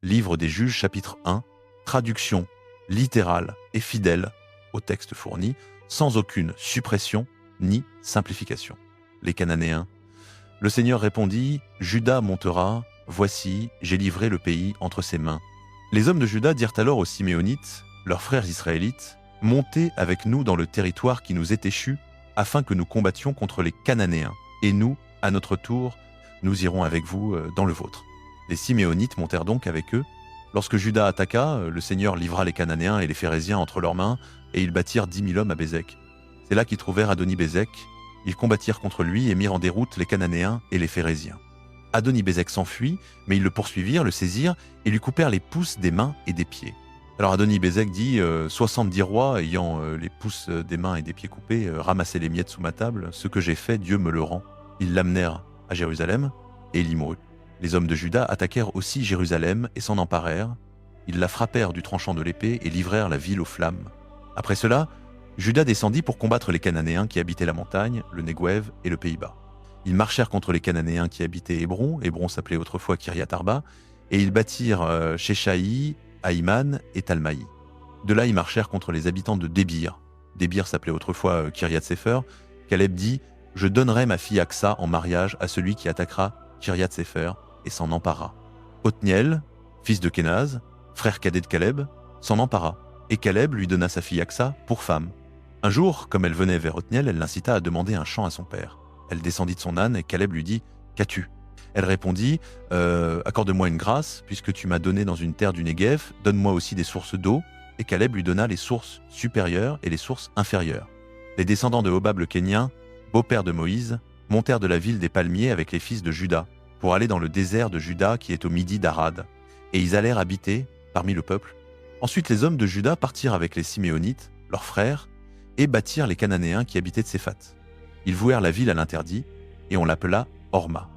Livre des Juges, chapitre 1, traduction littérale et fidèle au texte fourni, sans aucune suppression ni simplification. Les Cananéens. Le Seigneur répondit, « Juda montera, voici, j'ai livré le pays entre ses mains. » Les hommes de Juda dirent alors aux Siméonites, leurs frères israélites, « Montez avec nous dans le territoire qui nous est échu, afin que nous combattions contre les Cananéens, et nous, à notre tour, nous irons avec vous dans le vôtre. » Les Siméonites montèrent donc avec eux. Lorsque Juda attaqua, le Seigneur livra les Cananéens et les Phéréziens entre leurs mains, et ils bâtirent 10 000 hommes à Bézek. C'est là qu'ils trouvèrent Adoni-Bézek. Ils combattirent contre lui et mirent en déroute les Cananéens et les Phéréziens. Adoni-Bézek s'enfuit, mais ils le poursuivirent, le saisirent et lui coupèrent les pouces des mains et des pieds. Alors Adoni-Bézek dit, 70 rois ayant les pouces des mains et des pieds coupés, ramassaient les miettes sous ma table, ce que j'ai fait, Dieu me le rend. Ils l'amenèrent à Jérusalem et il y mourut. Les hommes de Juda attaquèrent aussi Jérusalem et s'en emparèrent. Ils la frappèrent du tranchant de l'épée et livrèrent la ville aux flammes. Après cela, Juda descendit pour combattre les Cananéens qui habitaient la montagne, le Néguev et le Pays-Bas. Ils marchèrent contre les Cananéens qui habitaient Hébron, Hébron s'appelait autrefois Kiryat Arba, et ils bâtirent Shéshaï, Aïman et Talmaï. De là, ils marchèrent contre les habitants de Débir. Débir s'appelait autrefois Kiryat Sefer. Caleb dit, « Je donnerai ma fille Aksa en mariage à celui qui attaquera Kiryat Sefer et s'en empara. » Othniel, fils de Kénaz, frère cadet de Caleb, s'en empara, et Caleb lui donna sa fille Aksa pour femme. Un jour, comme elle venait vers Othniel, elle l'incita à demander un champ à son père. Elle descendit de son âne et Caleb lui dit « Qu'as-tu » Elle répondit « Accorde-moi une grâce, puisque tu m'as donné dans une terre du Néguev, donne-moi aussi des sources d'eau. » Et Caleb lui donna les sources supérieures et les sources inférieures. Les descendants de Hobab le Kénien, beau-père de Moïse, montèrent de la ville des palmiers avec les fils de Juda, pour aller dans le désert de Juda qui est au midi d'Arad. Et ils allèrent habiter parmi le peuple. Ensuite les hommes de Juda partirent avec les Siméonites, leurs frères, et bâtirent les Cananéens qui habitaient de Tséphat. Ils vouèrent la ville à l'interdit, et on l'appela Horma.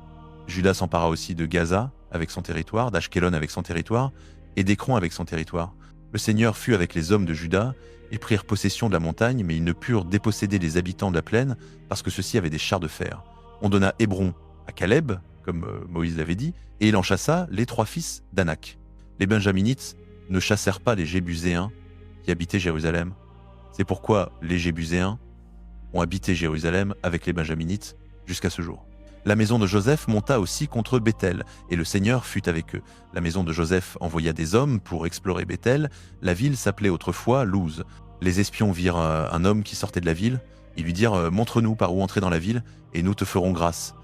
Juda s'empara aussi de Gaza avec son territoire, d'Ashkelon avec son territoire, et d'Écron avec son territoire. Le Seigneur fut avec les hommes de Juda, ils prirent possession de la montagne, mais ils ne purent déposséder les habitants de la plaine, parce que ceux-ci avaient des chars de fer. On donna Hébron à Caleb, comme Moïse l'avait dit, et il en chassa les 3 fils d'Anak. Les Benjaminites ne chassèrent pas les Jébuséens qui habitaient Jérusalem. C'est pourquoi les Jébuséens ont habité Jérusalem avec les Benjaminites jusqu'à ce jour. La maison de Joseph monta aussi contre Béthel, et le Seigneur fut avec eux. La maison de Joseph envoya des hommes pour explorer Béthel. La ville s'appelait autrefois Luz. Les espions virent un homme qui sortait de la ville. Ils lui dirent « Montre-nous par où entrer dans la ville, et nous te ferons grâce. »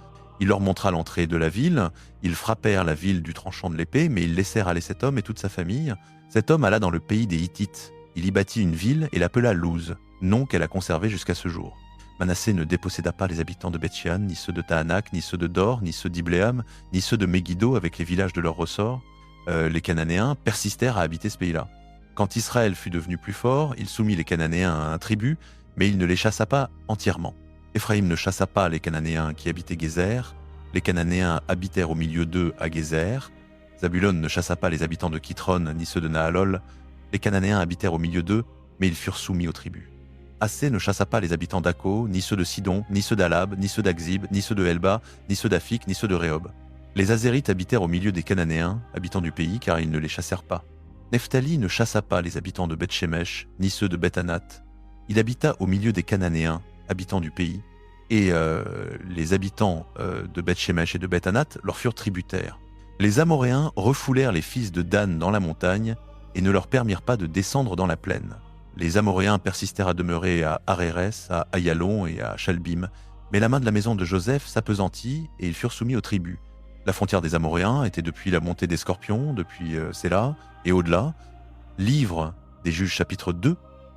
Il leur montra l'entrée de la ville. Ils frappèrent la ville du tranchant de l'épée, mais ils laissèrent aller cet homme et toute sa famille. Cet homme alla dans le pays des Hittites. Il y bâtit une ville et l'appela Luz, nom qu'elle a conservé jusqu'à ce jour. Manassé ne déposséda pas les habitants de Beth-Shean, ni ceux de Tahanak, ni ceux de Dor, ni ceux d'Ibléam, ni ceux de Megiddo avec les villages de leur ressort. Les Cananéens persistèrent à habiter ce pays-là. Quand Israël fut devenu plus fort, il soumit les Cananéens à un tribut, mais il ne les chassa pas entièrement. Éphraïm ne chassa pas les Cananéens qui habitaient Gézer. Les Cananéens habitèrent au milieu d'eux à Gézer. Zabulon ne chassa pas les habitants de Kitron, ni ceux de Nahalol. Les Cananéens habitèrent au milieu d'eux, mais ils furent soumis aux tribus. Assé ne chassa pas les habitants d'Akko, ni ceux de Sidon, ni ceux d'Alab, ni ceux d'Akzib, ni ceux de Helba, ni ceux d'Afik, ni ceux de Rehob. Les Azérites habitèrent au milieu des Cananéens, habitants du pays, car ils ne les chassèrent pas. Nephtali ne chassa pas les habitants de Beth-Shemesh, ni ceux de Beth-Anath. Il habita au milieu des Cananéens, habitants du pays, et les habitants de Beth-Shemesh et de Beth-Anath leur furent tributaires. Les Amoréens refoulèrent les fils de Dan dans la montagne et ne leur permirent pas de descendre dans la plaine. Les Amoréens persistèrent à demeurer à Arérès, à Ayalon et à Chalbim, mais la main de la maison de Joseph s'appesantit et ils furent soumis aux tribus. La frontière des Amoréens était depuis la montée des Scorpions, depuis Séla et au-delà. Livre des Juges chapitre 2.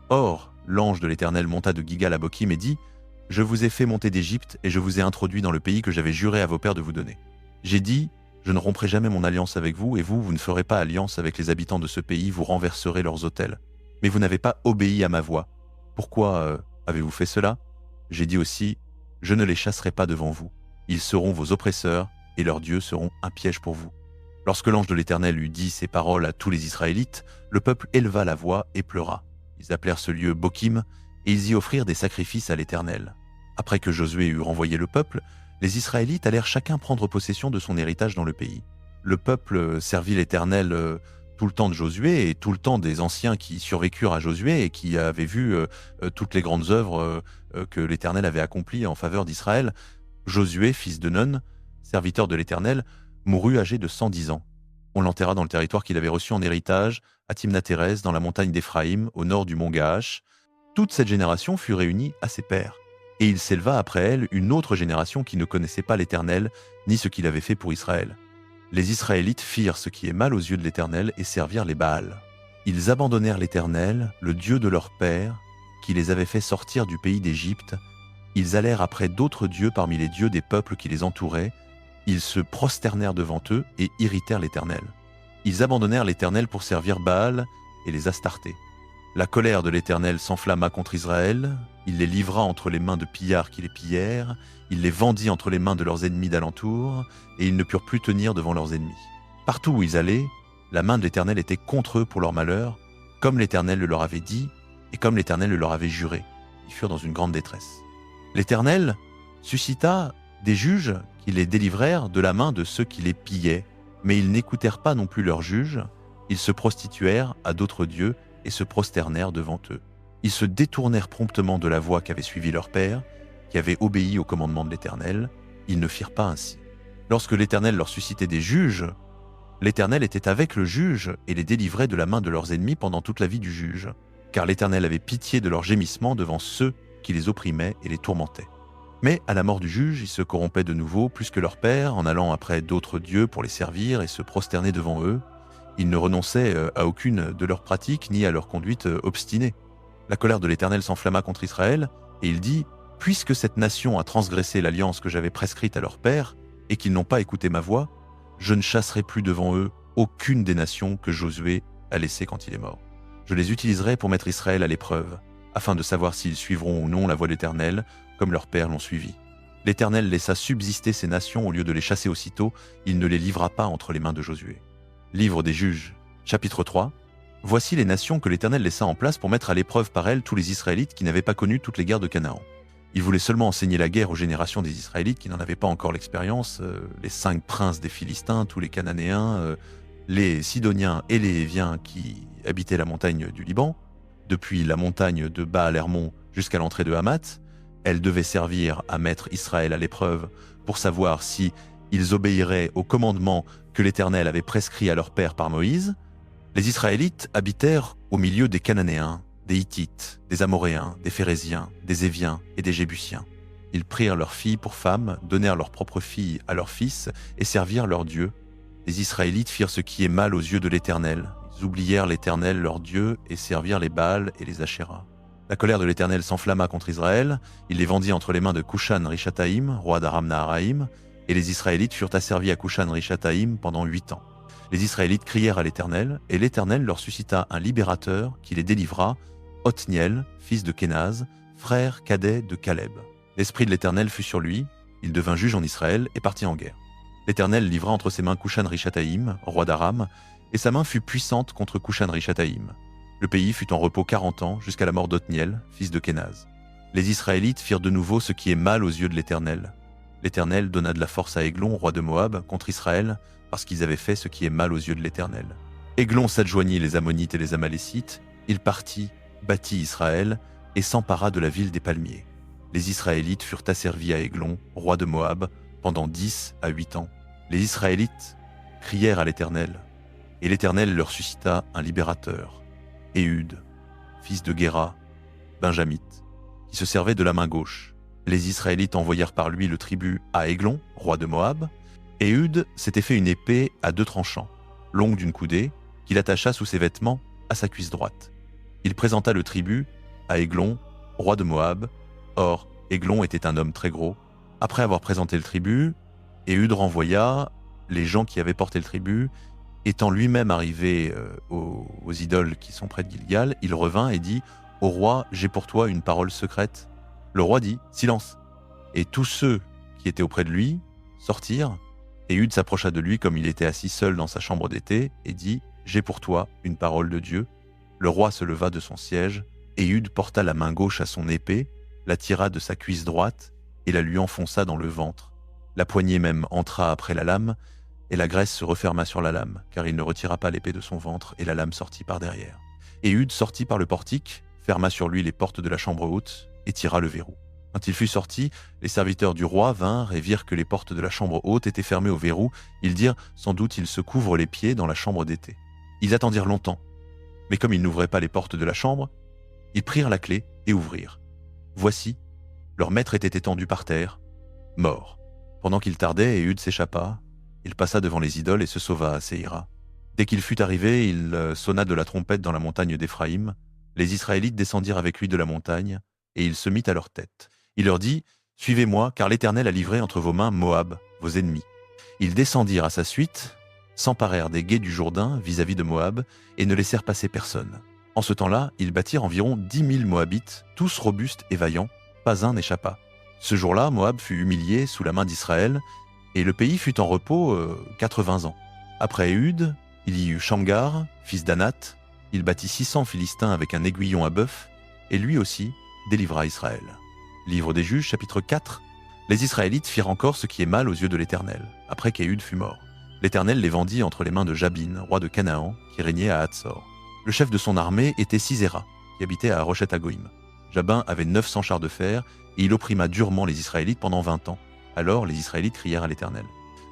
Or, l'ange de l'Éternel monta de Gigal à Bokim et dit « Je vous ai fait monter d'Égypte et je vous ai introduit dans le pays que j'avais juré à vos pères de vous donner. J'ai dit « Je ne romprai jamais mon alliance avec vous et vous ne ferez pas alliance avec les habitants de ce pays, vous renverserez leurs autels. Mais vous n'avez pas obéi à ma voix. Pourquoi avez-vous fait cela ? J'ai dit aussi, je ne les chasserai pas devant vous. Ils seront vos oppresseurs et leurs dieux seront un piège pour vous. » Lorsque l'ange de l'Éternel eut dit ces paroles à tous les Israélites, le peuple éleva la voix et pleura. Ils appelèrent ce lieu Bokim et ils y offrirent des sacrifices à l'Éternel. Après que Josué eut renvoyé le peuple, les Israélites allèrent chacun prendre possession de son héritage dans le pays. Le peuple servit l'Éternel tout le temps de Josué et tout le temps des anciens qui survécurent à Josué et qui avaient vu toutes les grandes œuvres que l'Éternel avait accomplies en faveur d'Israël. Josué, fils de Nun, serviteur de l'Éternel, mourut âgé de 110 ans. On l'enterra dans le territoire qu'il avait reçu en héritage, à Timnath-Hérès, dans la montagne d'Éphraïm, au nord du mont Gaash. Toute cette génération fut réunie à ses pères. Et il s'éleva après elle une autre génération qui ne connaissait pas l'Éternel, ni ce qu'il avait fait pour Israël. Les Israélites firent ce qui est mal aux yeux de l'Éternel et servirent les Baals. Ils abandonnèrent l'Éternel, le Dieu de leur père, qui les avait fait sortir du pays d'Égypte. Ils allèrent après d'autres dieux parmi les dieux des peuples qui les entouraient. Ils se prosternèrent devant eux et irritèrent l'Éternel. Ils abandonnèrent l'Éternel pour servir Baal et les Astartés. La colère de l'Éternel s'enflamma contre Israël. Il les livra entre les mains de pillards qui les pillèrent. Il les vendit entre les mains de leurs ennemis d'alentour, et ils ne purent plus tenir devant leurs ennemis. Partout où ils allaient, la main de l'Éternel était contre eux pour leur malheur, comme l'Éternel le leur avait dit, et comme l'Éternel le leur avait juré. Ils furent dans une grande détresse. L'Éternel suscita des juges qui les délivrèrent de la main de ceux qui les pillaient, mais ils n'écoutèrent pas non plus leurs juges, ils se prostituèrent à d'autres dieux et se prosternèrent devant eux. Ils se détournèrent promptement de la voie qu'avait suivie leur père, qui avait obéi au commandement de l'Éternel. Ils ne firent pas ainsi. Lorsque l'Éternel leur suscitait des juges, l'Éternel était avec le juge et les délivrait de la main de leurs ennemis pendant toute la vie du juge, car l'Éternel avait pitié de leurs gémissements devant ceux qui les opprimaient et les tourmentaient. Mais à la mort du juge, ils se corrompaient de nouveau plus que leur père, en allant après d'autres dieux pour les servir et se prosterner devant eux. Ils ne renonçaient à aucune de leurs pratiques ni à leur conduite obstinée. La colère de l'Éternel s'enflamma contre Israël, et il dit « Puisque cette nation a transgressé l'alliance que j'avais prescrite à leur père, et qu'ils n'ont pas écouté ma voix, je ne chasserai plus devant eux aucune des nations que Josué a laissées quand il est mort. Je les utiliserai pour mettre Israël à l'épreuve, afin de savoir s'ils suivront ou non la voie de l'Éternel, comme leurs pères l'ont suivi. L'Éternel laissa subsister ces nations au lieu de les chasser aussitôt, il ne les livra pas entre les mains de Josué. » Livre des Juges, chapitre 3. Voici les nations que l'Éternel laissa en place pour mettre à l'épreuve par elles tous les Israélites qui n'avaient pas connu toutes les guerres de Canaan. Il voulait seulement enseigner la guerre aux générations des Israélites qui n'en avaient pas encore l'expérience, les 5 princes des Philistins, tous les Cananéens, les Sidoniens et les Héviens qui habitaient la montagne du Liban, depuis la montagne de Baal-Hermon jusqu'à l'entrée de Hamath. Elles devaient servir à mettre Israël à l'épreuve pour savoir si ils obéiraient au commandement que l'Éternel avait prescrit à leur père par Moïse. Les Israélites habitèrent au milieu des Cananéens, des Hittites, des Amoréens, des Phéréziens, des Éviens et des Jébusiens. Ils prirent leurs filles pour femmes, donnèrent leurs propres filles à leurs fils et servirent leurs dieux. Les Israélites firent ce qui est mal aux yeux de l'Éternel. Ils oublièrent l'Éternel leur Dieu et servirent les Baals et les Ashéras. La colère de l'Éternel s'enflamma contre Israël. Il les vendit entre les mains de Cushan-Rishataïm, roi d'Aram-Naharaïm, et les Israélites furent asservis à Cushan-Rishataïm pendant 8 ans. Les Israélites crièrent à l'Éternel, et l'Éternel leur suscita un libérateur qui les délivra, Othniel, fils de Kénaz, frère cadet de Caleb. L'esprit de l'Éternel fut sur lui, il devint juge en Israël et partit en guerre. L'Éternel livra entre ses mains Cushan-Rishataïm, roi d'Aram, et sa main fut puissante contre Cushan-Rishataïm. Le pays fut en repos 40 ans jusqu'à la mort d'Othniel, fils de Kénaz. Les Israélites firent de nouveau ce qui est mal aux yeux de l'Éternel. L'Éternel donna de la force à Églon, roi de Moab, contre Israël, parce qu'ils avaient fait ce qui est mal aux yeux de l'Éternel. Églon s'adjoignit les Ammonites et les Amalécites, il partit, bâtit Israël, et s'empara de la ville des palmiers. Les Israélites furent asservis à Églon, roi de Moab, pendant 10 à 8 ans. Les Israélites crièrent à l'Éternel, et l'Éternel leur suscita un libérateur, Éhud, fils de Guéra, benjamite, qui se servait de la main gauche. Les Israélites envoyèrent par lui le tribut à Églon, roi de Moab. Éhud s'était fait une épée à 2 tranchants, longue d'une coudée, qu'il attacha sous ses vêtements à sa cuisse droite. Il présenta le tribut à Églon, roi de Moab. Or, Églon était un homme très gros. Après avoir présenté le tribut, Éhud renvoya les gens qui avaient porté le tribut. Étant lui-même arrivé aux idoles qui sont près de Gilgal, il revint et dit « Au roi, j'ai pour toi une parole secrète. » Le roi dit « Silence !» Et tous ceux qui étaient auprès de lui sortirent. Éhud s'approcha de lui comme il était assis seul dans sa chambre d'été et dit « J'ai pour toi une parole de Dieu. » Le roi se leva de son siège. Éhud porta la main gauche à son épée, la tira de sa cuisse droite et la lui enfonça dans le ventre. La poignée même entra après la lame, Et la graisse se referma sur la lame, car il ne retira pas l'épée de son ventre, et la lame sortit par derrière. Éhud sortit par le portique, ferma sur lui les portes de la chambre haute, et tira le verrou. Quand il fut sorti, les serviteurs du roi vinrent et virent que les portes de la chambre haute étaient fermées au verrou. Ils dirent, sans doute il se couvre les pieds dans la chambre d'été. Ils attendirent longtemps, mais comme ils n'ouvraient pas les portes de la chambre, ils prirent la clé et ouvrirent. Voici, leur maître était étendu par terre, mort. Pendant qu'il tardait, Éhud s'échappa. Il passa devant les idoles et se sauva à Séhira. Dès qu'il fut arrivé, il sonna de la trompette dans la montagne d'Éphraïm. Les Israélites descendirent avec lui de la montagne, et il se mit à leur tête. Il leur dit, « Suivez-moi, car l'Éternel a livré entre vos mains Moab, vos ennemis. » Ils descendirent à sa suite, s'emparèrent des gués du Jourdain vis-à-vis de Moab, et ne laissèrent passer personne. En ce temps-là, ils bâtirent environ 10 000 Moabites, tous robustes et vaillants, pas un n'échappa. Ce jour-là, Moab fut humilié sous la main d'Israël, et le pays fut en repos 80 ans. Après Éhud, il y eut Shamgar, fils d'Anath. Il bâtit 600 Philistins avec un aiguillon à bœuf, et lui aussi délivra Israël. Livre des Juges, chapitre 4. Les Israélites firent encore ce qui est mal aux yeux de l'Éternel, après qu'Éhud fut mort. L'Éternel les vendit entre les mains de Jabin, roi de Canaan, qui régnait à Hatzor. Le chef de son armée était Sisera, qui habitait à Rochet-Hagoïm. Jabin avait 900 chars de fer, et il opprima durement les Israélites pendant 20 ans. Alors les Israélites crièrent à l'Éternel.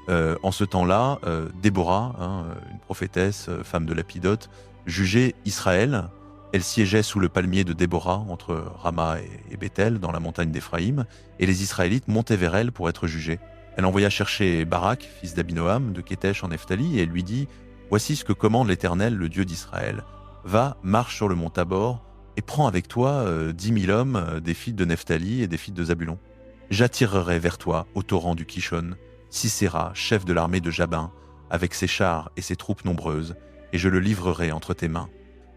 En ce temps-là, Déborah, une prophétesse, femme de Lapidote, jugeait Israël. Elle siégeait sous le palmier de Déborah, entre Rama et Béthel, dans la montagne d'Éphraïm, et les Israélites montaient vers elle pour être jugés. Elle envoya chercher Barak, fils d'Abinoam, de Kétesh en Nephtali, et elle lui dit « Voici ce que commande l'Éternel, le Dieu d'Israël. Va, marche sur le mont Tabor, et prends avec toi 10 000 hommes, des filles de Nephtali et des filles de Zabulon. J'attirerai vers toi, au torrent du Kishon, Sisera, chef de l'armée de Jabin, avec ses chars et ses troupes nombreuses, et je le livrerai entre tes mains. »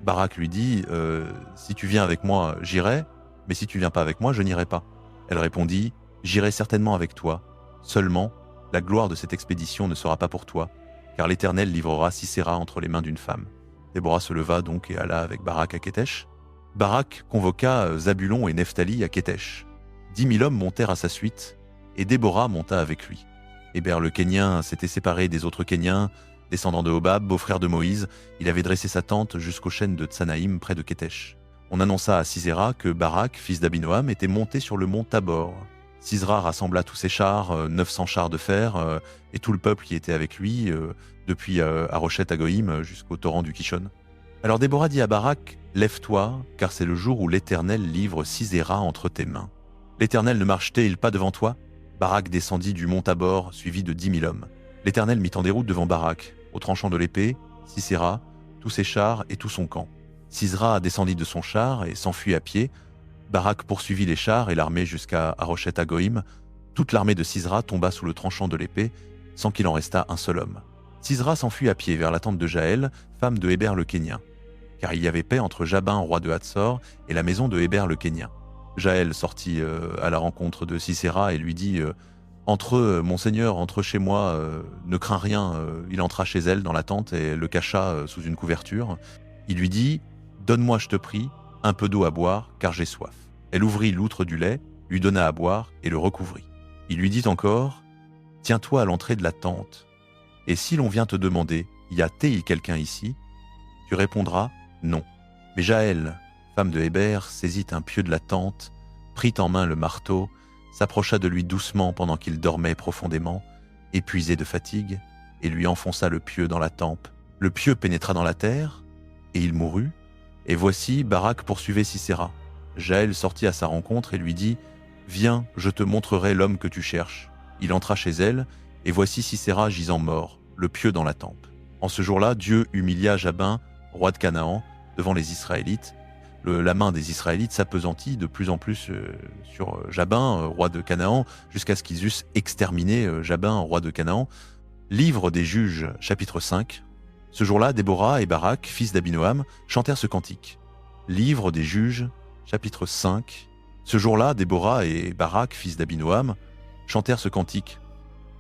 Barak lui dit « Si tu viens avec moi, j'irai, mais si tu viens pas avec moi, je n'irai pas. » Elle répondit « J'irai certainement avec toi. Seulement, la gloire de cette expédition ne sera pas pour toi, car l'Éternel livrera Sisera entre les mains d'une femme. » Déborah se leva donc et alla avec Barak à Kétesh. Barak convoqua Zabulon et Nephtali à Kétesh. 10 000 hommes montèrent à sa suite, et Déborah monta avec lui. Héber le Kénien s'était séparé des autres Kéniens, descendant de Hobab, beau-frère de Moïse. Il avait dressé sa tente jusqu'aux chênes de Tsanaïm, près de Kétesh. On annonça à Sisera que Barak, fils d'Abinoam, était monté sur le mont Tabor. Sisera rassembla tous ses chars, 900 chars de fer, et tout le peuple qui était avec lui, depuis Arochet-Hagoïm jusqu'au torrent du Kishon. Alors Déborah dit à Barak, « Lève-toi, car c'est le jour où l'Éternel livre Sisera entre tes mains. L'Éternel ne marche-t-il pas devant toi ?» Barak descendit du mont Tabor, suivi de 10 000 hommes. L'Éternel mit en déroute devant Barak, au tranchant de l'épée, Sisera, tous ses chars et tout son camp. Sisera descendit de son char et s'enfuit à pied. Barak poursuivit les chars et l'armée jusqu'à Arochet-Hagoïm. Toute l'armée de Sisera tomba sous le tranchant de l'épée, sans qu'il en restât un seul homme. Sisera s'enfuit à pied vers la tente de Jaël, femme de Héber le Kénien, car il y avait paix entre Jabin, roi de Hatzor, et la maison de Héber le Kénien. Jaël sortit à la rencontre de Sisera et lui dit « Entre, mon seigneur, entre chez moi, ne crains rien. » Il entra chez elle dans la tente et le cacha sous une couverture. Il lui dit « Donne-moi, je te prie, un peu d'eau à boire, car j'ai soif. » Elle ouvrit l'outre du lait, lui donna à boire et le recouvrit. Il lui dit encore « Tiens-toi à l'entrée de la tente, et si l'on vient te demander « Y a-t-il quelqu'un ici ?» tu répondras « Non. » Mais Jaël, femme de Héber, saisit un pieu de la tente, prit en main le marteau, s'approcha de lui doucement pendant qu'il dormait profondément, épuisé de fatigue, et lui enfonça le pieu dans la tempe. Le pieu pénétra dans la terre, et il mourut. Et voici, Barak poursuivait Sisera. Jaël sortit à sa rencontre et lui dit « Viens, je te montrerai l'homme que tu cherches. » Il entra chez elle, et voici Sisera gisant mort, le pieu dans la tempe. En ce jour-là, Dieu humilia Jabin, roi de Canaan, devant les Israélites. La main des Israélites s'appesantit de plus en plus sur Jabin, roi de Canaan, jusqu'à ce qu'ils eussent exterminé Jabin, roi de Canaan. Livre des Juges, chapitre 5. Ce jour-là, Déborah et Barak, fils d'Abinoam, chantèrent ce cantique. Livre des Juges, chapitre 5. Ce jour-là, Déborah et Barak, fils d'Abinoam, chantèrent ce cantique.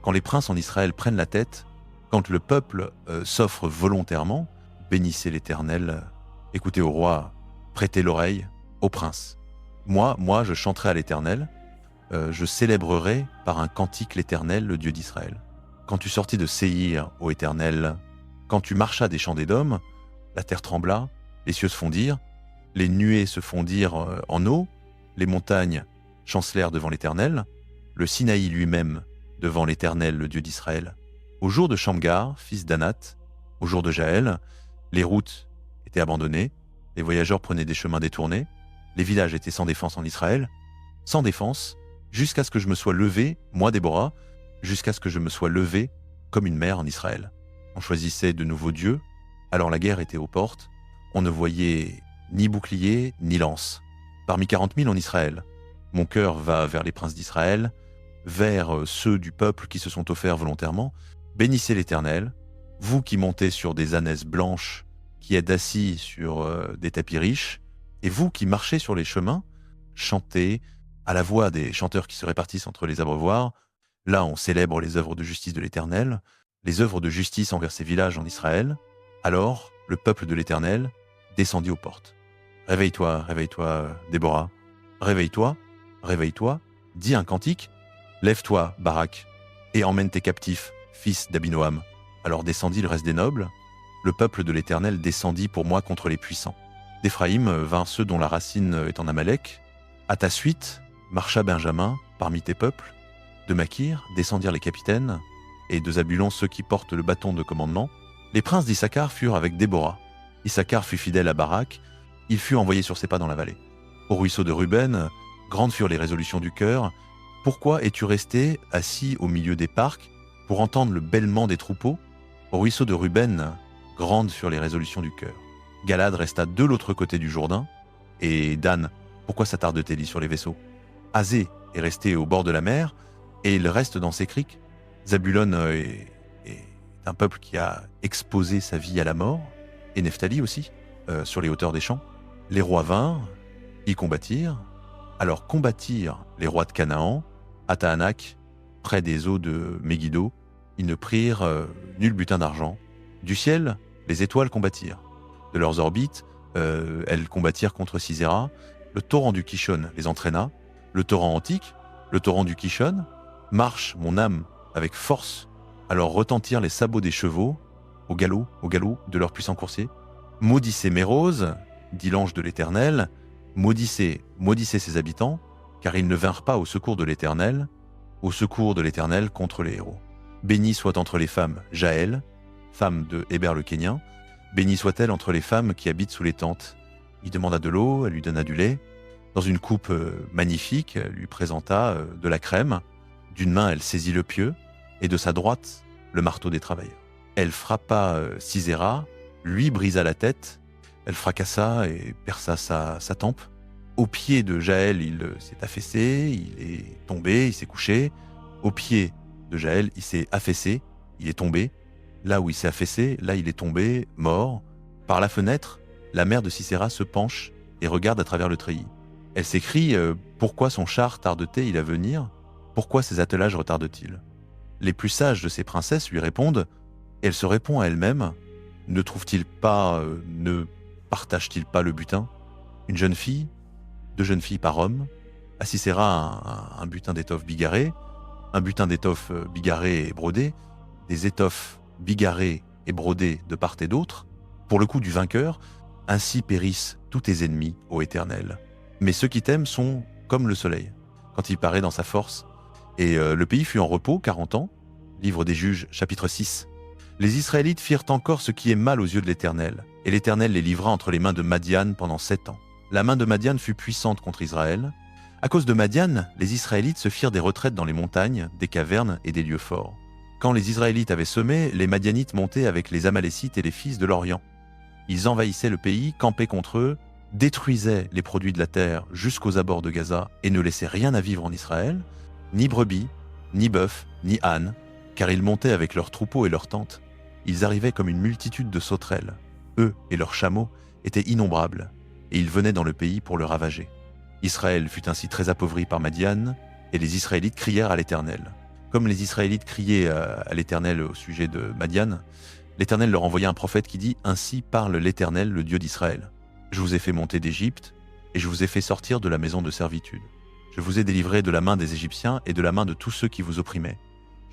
Quand les princes en Israël prennent la tête, quand le peuple s'offre volontairement, bénissez l'Éternel, écoutez au roi, prêtez l'oreille au prince. Moi, je chanterai à l'Éternel, je célébrerai par un cantique l'Éternel, le Dieu d'Israël. Quand tu sortis de Séhir, ô Éternel, quand tu marchas des champs d'Édom, la terre trembla, les cieux se fondirent, les nuées se fondirent en eau, les montagnes chancelèrent devant l'Éternel, le Sinaï lui-même devant l'Éternel, le Dieu d'Israël. Au jour de Shamgar, fils d'Anath, au jour de Jaël, les routes étaient abandonnées, les voyageurs prenaient des chemins détournés, les villages étaient sans défense en Israël, sans défense, jusqu'à ce que je me sois levé, moi Déborah, jusqu'à ce que je me sois levé comme une mère en Israël. On choisissait de nouveaux dieux, alors la guerre était aux portes, on ne voyait ni bouclier ni lance. Parmi 40 000 en Israël, mon cœur va vers les princes d'Israël, vers ceux du peuple qui se sont offerts volontairement. Bénissez l'Éternel, vous qui montez sur des ânesses blanches, qui êtes assis sur des tapis riches, et vous qui marchez sur les chemins, chantez à la voix des chanteurs qui se répartissent entre les abreuvoirs. Là, on célèbre les œuvres de justice de l'Éternel, les œuvres de justice envers ces villages en Israël. Alors, le peuple de l'Éternel descendit aux portes. Réveille-toi, réveille-toi, Déborah. Réveille-toi, réveille-toi, dis un cantique. Lève-toi, Barak, et emmène tes captifs, fils d'Abinoam. Alors descendit le reste des nobles. Le peuple de l'Éternel descendit pour moi contre les puissants. D'Éphraïm vinrent ceux dont la racine est en Amalek. À ta suite marcha Benjamin parmi tes peuples. De Makir descendirent les capitaines, et de Zabulon ceux qui portent le bâton de commandement. Les princes d'Issachar furent avec Déborah. Issachar fut fidèle à Barak, il fut envoyé sur ses pas dans la vallée. Au ruisseau de Ruben, grandes furent les résolutions du cœur. Pourquoi es-tu resté assis au milieu des parcs pour entendre le bêlement des troupeaux? Au ruisseau de Ruben, grandes furent les résolutions du cœur. Galad resta de l'autre côté du Jourdain. Et Dan, pourquoi s'attarde-t-il sur les vaisseaux? Azé est resté au bord de la mer, et il reste dans ses criques. Zabulon est un peuple qui a exposé sa vie à la mort, et Nephtali aussi, sur les hauteurs des champs. Les rois vinrent, y combattirent. Alors combattirent les rois de Canaan, à Tahanak, près des eaux de Megiddo. Ils ne prirent nul butin d'argent. Du ciel, les étoiles combattirent. De leurs orbites, elles combattirent contre Sisera. Le torrent du Kishon les entraîna. Le torrent antique, le torrent du Kishon, marche mon âme avec force. Alors retentirent les sabots des chevaux, au galop de leurs puissants coursiers. Maudissez Mérose, dit l'ange de l'Éternel, maudissez ses habitants, car ils ne vinrent pas au secours de l'Éternel contre les héros. Bénie soit entre les femmes Jaël, femme de Héber le Kénien, bénie soit-elle entre les femmes qui habitent sous les tentes. Il demanda de l'eau, elle lui donna du lait. Dans une coupe magnifique, elle lui présenta de la crème. D'une main, elle saisit le pieu, et de sa droite, le marteau des travailleurs. Elle frappa Sisera, lui brisa la tête, elle fracassa et perça sa tempe. Au pied de Jaël, il s'est affaissé, il est tombé, il s'est couché. Au pied de Jaël, il s'est affaissé, il est tombé. Là où il s'est affaissé, là il est tombé, mort. Par la fenêtre, la mère de Sisera se penche et regarde à travers le treillis. Elle s'écrie « Pourquoi son char tarde-t-il à venir? Pourquoi ses attelages retardent-ils » Les plus sages de ces princesses lui répondent, et elle se répond à elle-même, ne partage-t-il pas le butin? Une jeune fille, 2 jeunes filles par homme, à Sisera un butin d'étoffe bigarrée, un butin d'étoffe bigarrée et brodée, des étoffes bigarrées et brodées de part et d'autre, pour le coup du vainqueur, ainsi périssent tous tes ennemis, ô Éternel. Mais ceux qui t'aiment sont comme le soleil, quand il paraît dans sa force. Et le pays fut en repos 40 ans. Livre des Juges, chapitre 6. Les Israélites firent encore ce qui est mal aux yeux de l'Éternel, et l'Éternel les livra entre les mains de Madian pendant 7 ans. La main de Madian fut puissante contre Israël. À cause de Madian, les Israélites se firent des retraites dans les montagnes, des cavernes et des lieux forts. Quand les Israélites avaient semé, les Madianites montaient avec les Amalécites et les fils de l'Orient. Ils envahissaient le pays, campaient contre eux, détruisaient les produits de la terre jusqu'aux abords de Gaza et ne laissaient rien à vivre en Israël, ni brebis, ni bœufs, ni ânes, car ils montaient avec leurs troupeaux et leurs tentes. Ils arrivaient comme une multitude de sauterelles. Eux et leurs chameaux étaient innombrables, et ils venaient dans le pays pour le ravager. Israël fut ainsi très appauvri par Madian, et les Israélites crièrent à l'Éternel. Comme les Israélites criaient à l'Éternel au sujet de Madian, l'Éternel leur envoya un prophète qui dit « Ainsi parle l'Éternel, le Dieu d'Israël. Je vous ai fait monter d'Égypte, et je vous ai fait sortir de la maison de servitude. Je vous ai délivré de la main des Égyptiens et de la main de tous ceux qui vous opprimaient.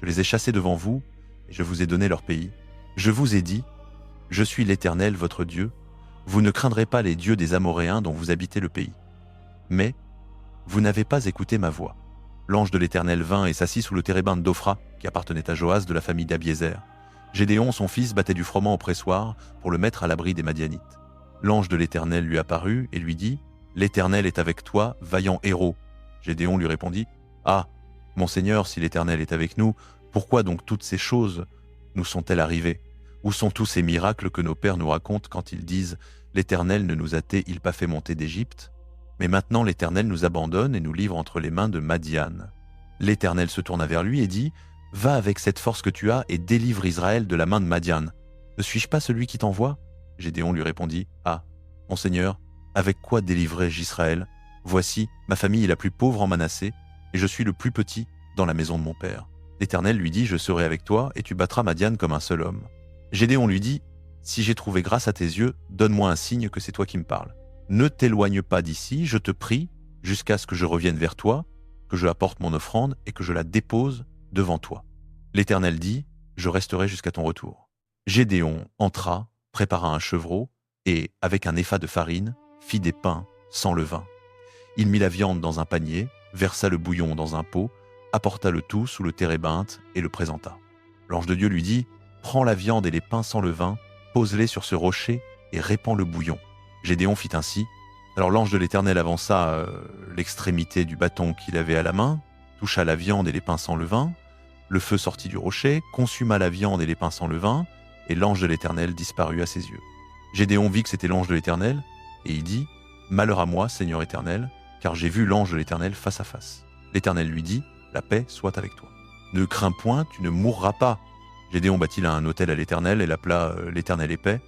Je les ai chassés devant vous, et je vous ai donné leur pays. Je vous ai dit, je suis l'Éternel votre Dieu, vous ne craindrez pas les dieux des Amoréens dont vous habitez le pays. Mais vous n'avez pas écouté ma voix. L'ange de l'Éternel vint et s'assit sous le térébinthe d'Ophra, qui appartenait à Joas de la famille d'Abiézer. Gédéon, son fils, battait du froment au pressoir pour le mettre à l'abri des Madianites. L'ange de l'Éternel lui apparut et lui dit, « L'Éternel est avec toi, vaillant héros. » Gédéon lui répondit, « Ah, mon Seigneur, si l'Éternel est avec nous, pourquoi donc toutes ces choses nous sont-elles arrivées? Où sont tous ces miracles que nos pères nous racontent quand ils disent « L'Éternel ne nous a-t-il pas fait monter d'Égypte ?» Mais maintenant l'Éternel nous abandonne et nous livre entre les mains de Madian. L'Éternel se tourna vers lui et dit, « Va avec cette force que tu as et délivre Israël de la main de Madian. Ne suis-je pas celui qui t'envoie ?» Gédéon lui répondit, « Ah, mon Seigneur, avec quoi délivrerai-je Israël? Voici, ma famille est la plus pauvre en Manassé, et je suis le plus petit dans la maison de mon père. » L'Éternel lui dit, « Je serai avec toi, et tu battras Madian comme un seul homme. » Gédéon lui dit, « Si j'ai trouvé grâce à tes yeux, donne-moi un signe que c'est toi qui me parles. Ne t'éloigne pas d'ici, je te prie, jusqu'à ce que je revienne vers toi, que je apporte mon offrande et que je la dépose devant toi. » L'Éternel dit, « Je resterai jusqu'à ton retour. » Gédéon entra, prépara un chevreau, et, avec un épha de farine, fit des pains sans levain. Il mit la viande dans un panier, versa le bouillon dans un pot, apporta le tout sous le térébinthe et le présenta. L'ange de Dieu lui dit, « Prends la viande et les pains sans levain, pose-les sur ce rocher et répands le bouillon. » Gédéon fit ainsi. Alors l'ange de l'Éternel avança l'extrémité du bâton qu'il avait à la main, toucha la viande et les pains sans levain, le feu sortit du rocher, consuma la viande et les pains sans levain, et l'ange de l'Éternel disparut à ses yeux. Gédéon vit que c'était l'ange de l'Éternel, et il dit, « Malheur à moi, Seigneur Éternel, car j'ai vu l'ange de l'Éternel face à face. » L'Éternel lui dit, « La paix soit avec toi. Ne crains point, tu ne mourras pas. » Gédéon bâtit là un autel à l'Éternel et l'appela l'Éternel est paix.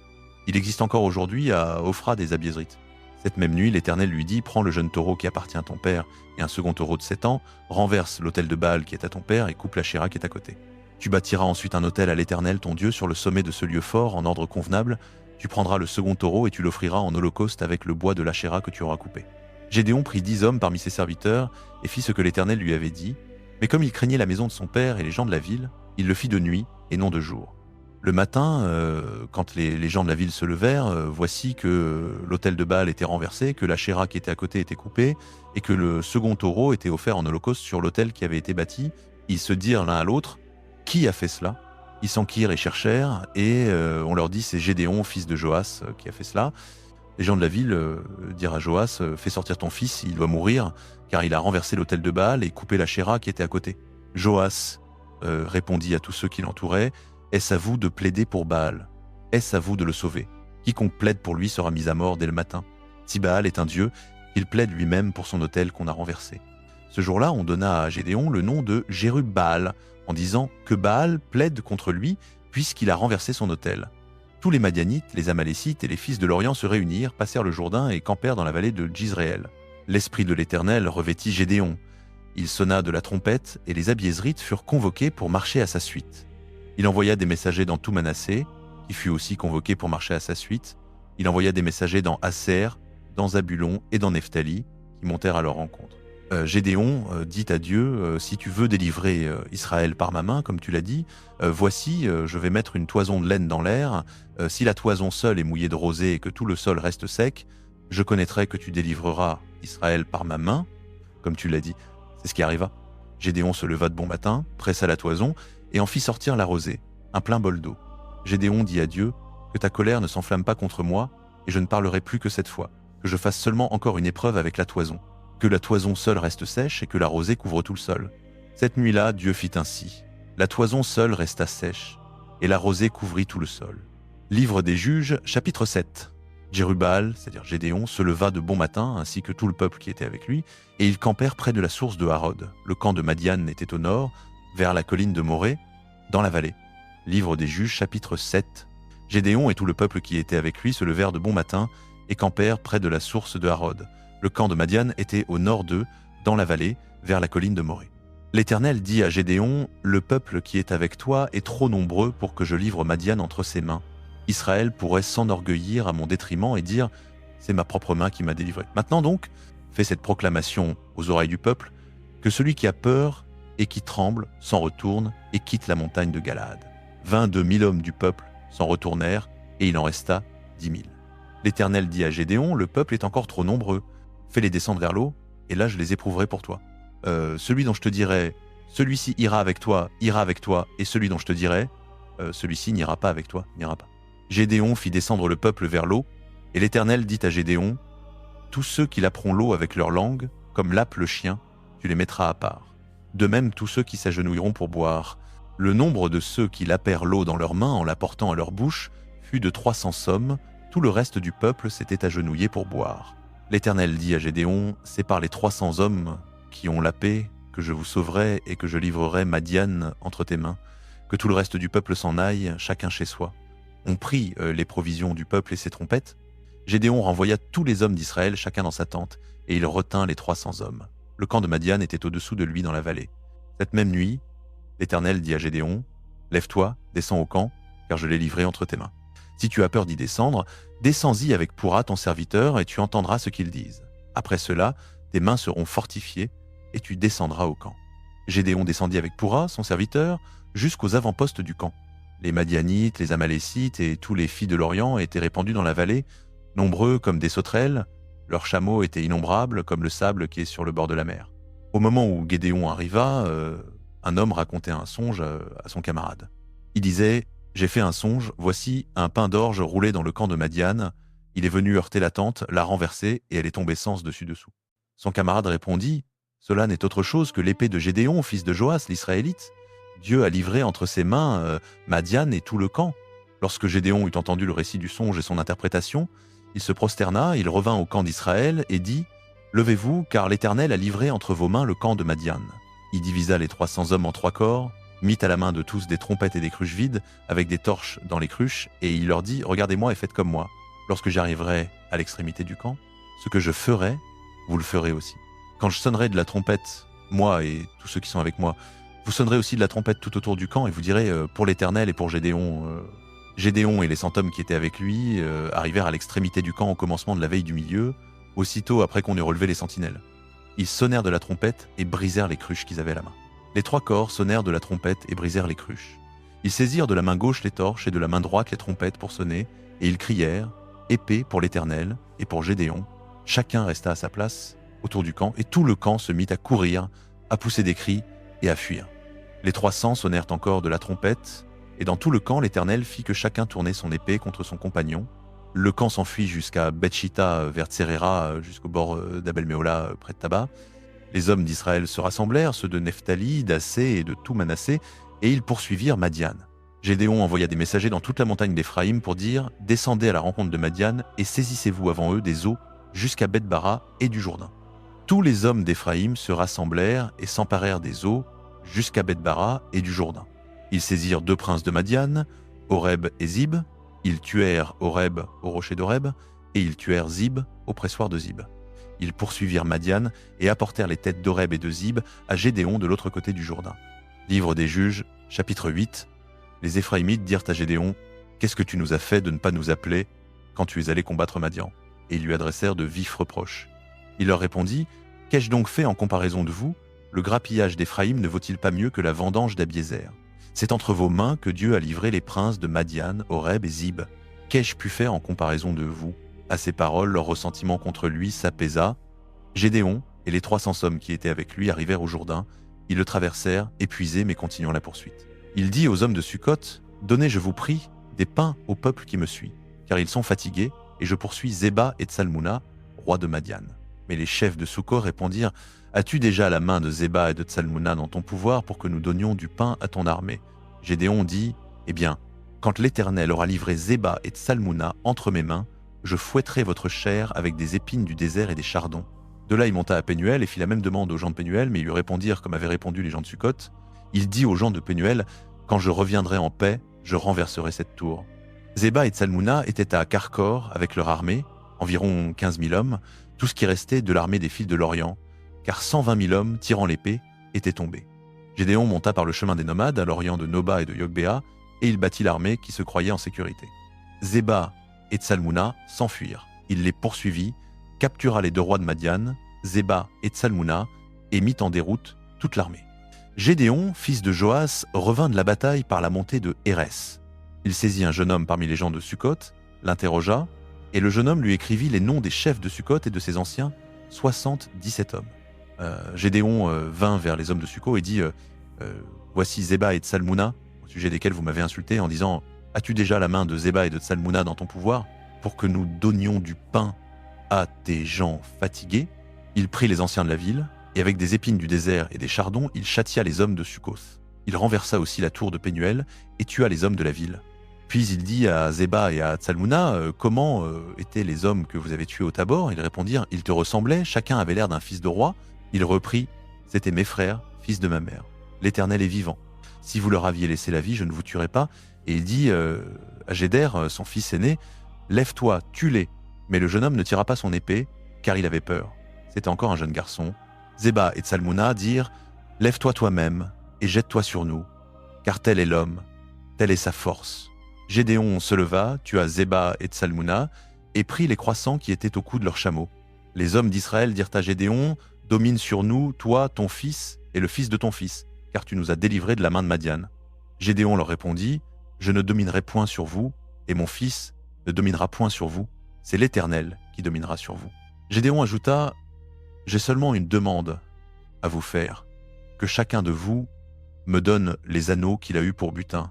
Il existe encore aujourd'hui à Ophra des Abiézrites. Cette même nuit, l'Éternel lui dit, « Prends le jeune taureau qui appartient à ton père et un second taureau de 7 ans, renverse l'autel de Baal qui est à ton père et coupe l'Achéra qui est à côté. Tu bâtiras ensuite un autel à l'Éternel ton Dieu sur le sommet de ce lieu fort en ordre convenable. Tu prendras le second taureau et tu l'offriras en holocauste avec le bois de l'Achéra que tu auras coupé. » Gédéon prit 10 hommes parmi ses serviteurs et fit ce que l'Éternel lui avait dit. Mais comme il craignait la maison de son père et les gens de la ville, il le fit de nuit et non de jour. Le matin, quand les gens de la ville se levèrent, voici que l'autel de Baal était renversé, que l'Achéra qui était à côté était coupée, et que le second taureau était offert en holocauste sur l'autel qui avait été bâti. Ils se dirent l'un à l'autre, « Qui a fait cela ?» Ils s'enquirent et cherchèrent, et on leur dit, « C'est Gédéon, fils de Joas, qui a fait cela. » Les gens de la ville dirent à Joas, « Fais sortir ton fils, il doit mourir, car il a renversé l'autel de Baal et coupé l'Achéra qui était à côté. » Joas répondit à tous ceux qui l'entouraient, « Est-ce à vous de plaider pour Baal? Est-ce à vous de le sauver? Quiconque plaide pour lui sera mis à mort dès le matin. Si Baal est un dieu, qu'il plaide lui-même pour son autel qu'on a renversé. » Ce jour-là, on donna à Gédéon le nom de Jérub-Baal, en disant que Baal plaide contre lui, puisqu'il a renversé son autel. Tous les Madianites, les Amalécites et les fils de l'Orient se réunirent, passèrent le Jourdain et campèrent dans la vallée de Jizréel. L'esprit de l'Éternel revêtit Gédéon. Il sonna de la trompette, et les Abiézrites furent convoqués pour marcher à sa suite. Il envoya des messagers dans tout Manassé, qui fut aussi convoqué pour marcher à sa suite. Il envoya des messagers dans Aser, dans Zabulon et dans Nephtali, qui montèrent à leur rencontre. Gédéon dit à Dieu, « Si tu veux délivrer Israël par ma main, comme tu l'as dit, voici, je vais mettre une toison de laine dans l'air. Si la toison seule est mouillée de rosée et que tout le sol reste sec, je connaîtrai que tu délivreras Israël par ma main, comme tu l'as dit. » C'est ce qui arriva. Gédéon se leva de bon matin, pressa la toison et en fit sortir la rosée, un plein bol d'eau. Gédéon dit à Dieu, « Que ta colère ne s'enflamme pas contre moi, et je ne parlerai plus que cette fois, que je fasse seulement encore une épreuve avec la toison. Que la toison seule reste sèche et que la rosée couvre tout le sol. » Cette nuit-là, Dieu fit ainsi. La toison seule resta sèche, et la rosée couvrit tout le sol. Livre des Juges, chapitre 7. Jérub-Baal, c'est-à-dire Gédéon, se leva de bon matin, ainsi que tout le peuple qui était avec lui, et ils campèrent près de la source de Harod. Le camp de Madian était au nord, vers la colline de Morée, dans la vallée. Livre des Juges, chapitre 7. Gédéon et tout le peuple qui était avec lui se levèrent de bon matin et campèrent près de la source de Harod. Le camp de Madian était au nord d'eux, dans la vallée, vers la colline de Morée. L'Éternel dit à Gédéon, « Le peuple qui est avec toi est trop nombreux pour que je livre Madian entre ses mains. Israël pourrait s'enorgueillir à mon détriment et dire, « C'est ma propre main qui m'a délivré. » Maintenant donc, fais cette proclamation aux oreilles du peuple, que celui qui a peur et qui tremble s'en retourne et quitte la montagne de Galaad. 22 000 hommes du peuple s'en retournèrent, et il en resta 10 000. L'Éternel dit à Gédéon, le peuple est encore trop nombreux, fais-les descendre vers l'eau, et là je les éprouverai pour toi. Celui dont je te dirai, celui-ci ira avec toi, et celui dont je te dirai, celui-ci n'ira pas avec toi, n'ira pas. Gédéon fit descendre le peuple vers l'eau, et l'Éternel dit à Gédéon, tous ceux qui laperont l'eau avec leur langue, comme lappe le chien, tu les mettras à part. De même tous ceux qui s'agenouilleront pour boire. Le nombre de ceux qui lapèrent l'eau dans leurs mains en la portant à leur bouche fut de 300 hommes, tout le reste du peuple s'était agenouillé pour boire. L'Éternel dit à Gédéon, c'est par les 300 hommes qui ont lapé que je vous sauverai et que je livrerai Madian entre tes mains, que tout le reste du peuple s'en aille, chacun chez soi. On prit les provisions du peuple et ses trompettes. Gédéon renvoya tous les hommes d'Israël, chacun dans sa tente, et il retint les 300 hommes. Le camp de Madian était au-dessous de lui dans la vallée. Cette même nuit, l'Éternel dit à Gédéon, « Lève-toi, descends au camp, car je l'ai livré entre tes mains. Si tu as peur d'y descendre, descends-y avec Pourra ton serviteur, et tu entendras ce qu'ils disent. Après cela, tes mains seront fortifiées, et tu descendras au camp. » Gédéon descendit avec Pourra, son serviteur, jusqu'aux avant-postes du camp. Les Madianites, les Amalécites et tous les filles de l'Orient étaient répandus dans la vallée, nombreux comme des sauterelles, leurs chameaux étaient innombrables comme le sable qui est sur le bord de la mer. Au moment où Gédéon arriva, un homme racontait un songe à son camarade. Il disait « J'ai fait un songe, voici un pain d'orge roulé dans le camp de Madian, il est venu heurter la tente, l'a renversée et elle est tombée sens dessus-dessous. » Son camarade répondit « Cela n'est autre chose que l'épée de Gédéon, fils de Joas, l'Israélite. Dieu a livré entre ses mains Madian et tout le camp. » Lorsque Gédéon eut entendu le récit du songe et son interprétation, il se prosterna, il revint au camp d'Israël et dit « Levez-vous, car l'Éternel a livré entre vos mains le camp de Madian. » Il divisa les 300 hommes en 3 corps, mit à la main de tous des trompettes et des cruches vides, avec des torches dans les cruches, et il leur dit « Regardez-moi et faites comme moi. Lorsque j'arriverai à l'extrémité du camp, ce que je ferai, vous le ferez aussi. Quand je sonnerai de la trompette, moi et tous ceux qui sont avec moi, vous sonnerez aussi de la trompette tout autour du camp, et vous direz « Pour l'Éternel et pour Gédéon. » Gédéon et les 100 hommes qui étaient avec lui arrivèrent à l'extrémité du camp au commencement de la veille du milieu, aussitôt après qu'on eut relevé les sentinelles. Ils sonnèrent de la trompette et brisèrent les cruches qu'ils avaient à la main. Les 3 corps sonnèrent de la trompette et brisèrent les cruches. Ils saisirent de la main gauche les torches et de la main droite les trompettes pour sonner, et ils crièrent « Épée pour l'Éternel et pour Gédéon ». Chacun resta à sa place autour du camp, et tout le camp se mit à courir, à pousser des cris et à fuir. Les 300 sonnèrent encore de la trompette, et dans tout le camp, l'Éternel fit que chacun tournait son épée contre son compagnon. Le camp s'enfuit jusqu'à Bethshita vers Tserera, jusqu'au bord d'Abel-Méhola, près de Taba. Les hommes d'Israël se rassemblèrent, ceux de Nephtali, d'Assé et de tout Manassé, et ils poursuivirent Madian. Gédéon envoya des messagers dans toute la montagne d'Éphraïm pour dire « Descendez à la rencontre de Madian et saisissez-vous avant eux des eaux jusqu'à Beth-Bara et du Jourdain. » Tous les hommes d'Éphraïm se rassemblèrent et s'emparèrent des eaux jusqu'à Beth-Bara et du Jourdain. Ils saisirent 2 princes de Madian, Oreb et Zib. Ils tuèrent Oreb au rocher d'Oreb, et ils tuèrent Zib au pressoir de Zib. Ils poursuivirent Madian et apportèrent les têtes d'Oreb et de Zib à Gédéon de l'autre côté du Jourdain. Livre des Juges, chapitre 8. Les Éphraïmites dirent à Gédéon « Qu'est-ce que tu nous as fait de ne pas nous appeler quand tu es allé combattre Madian ?» Et ils lui adressèrent de vifs reproches. Il leur répondit « Qu'ai-je donc fait en comparaison de vous? Le grappillage d'Éphraïm ne vaut-il pas mieux que la vendange d'Abiézer? C'est entre vos mains que Dieu a livré les princes de Madian, Oreb et Zib. Qu'ai-je pu faire en comparaison de vous ?» À ces paroles, leur ressentiment contre lui s'apaisa. Gédéon et les 300 hommes qui étaient avec lui arrivèrent au Jourdain. Ils le traversèrent, épuisés, mais continuant la poursuite. Il dit aux hommes de Sukkot, « Donnez, je vous prie, des pains au peuple qui me suit, car ils sont fatigués, et je poursuis Zéba et Tsalmouna, rois de Madian. » Mais les chefs de Sukkot répondirent, « As-tu déjà la main de Zéba et de Tsalmouna dans ton pouvoir pour que nous donnions du pain à ton armée ?» Gédéon dit, « Eh bien, quand l'Éternel aura livré Zéba et Tsalmouna entre mes mains, je fouetterai votre chair avec des épines du désert et des chardons. » De là, il monta à Pénuel et fit la même demande aux gens de Pénuel, mais ils lui répondirent comme avaient répondu les gens de Sukkot. Il dit aux gens de Pénuel, « Quand je reviendrai en paix, je renverserai cette tour. » Zéba et Tsalmouna étaient à Karkor avec leur armée, environ 15 000 hommes, tout ce qui restait de l'armée des fils de l'Orient, car 120 000 hommes, tirant l'épée, étaient tombés. Gédéon monta par le chemin des nomades, à l'orient de Noba et de Yogbéa, et il battit l'armée qui se croyait en sécurité. Zéba et Tsalmouna s'enfuirent. Il les poursuivit, captura les 2 rois de Madian, Zéba et Tsalmouna, et mit en déroute toute l'armée. Gédéon, fils de Joas, revint de la bataille par la montée de Hérès. Il saisit un jeune homme parmi les gens de Sukkot, l'interrogea, et le jeune homme lui écrivit les noms des chefs de Sukkot et de ses anciens, 77 hommes. Gédéon vint vers les hommes de Sukkot et dit voici Zéba et Tsalmouna, au sujet desquels vous m'avez insulté, en disant as-tu déjà la main de Zéba et de Tsalmouna dans ton pouvoir pour que nous donnions du pain à tes gens fatigués? Il prit les anciens de la ville, et avec des épines du désert et des chardons, il châtia les hommes de Sukkos. Il renversa aussi la tour de Pénuel et tua les hommes de la ville. Puis il dit à Zéba et à Tsalmouna comment étaient les hommes que vous avez tués au Tabor. Ils répondirent ils te ressemblaient, chacun avait l'air d'un fils de roi. Il reprit c'était mes frères, fils de ma mère. L'Éternel est vivant. Si vous leur aviez laissé la vie, je ne vous tuerais pas. Et il dit à Géder, son fils aîné, lève-toi, tue-les. Mais le jeune homme ne tira pas son épée, car il avait peur. C'était encore un jeune garçon. Zéba et Tsalmouna dirent « Lève-toi toi-même et jette-toi sur nous, car tel est l'homme, telle est sa force. » Gédéon se leva, tua Zéba et Tsalmouna, et prit les croissants qui étaient au cou de leurs chameaux. Les hommes d'Israël dirent à Gédéon « Domine sur nous, toi, ton fils, et le fils de ton fils, car tu nous as délivrés de la main de Madian. » Gédéon leur répondit « Je ne dominerai point sur vous, et mon fils ne dominera point sur vous. C'est l'Éternel qui dominera sur vous. » Gédéon ajouta « J'ai seulement une demande à vous faire, que chacun de vous me donne les anneaux qu'il a eus pour butin. »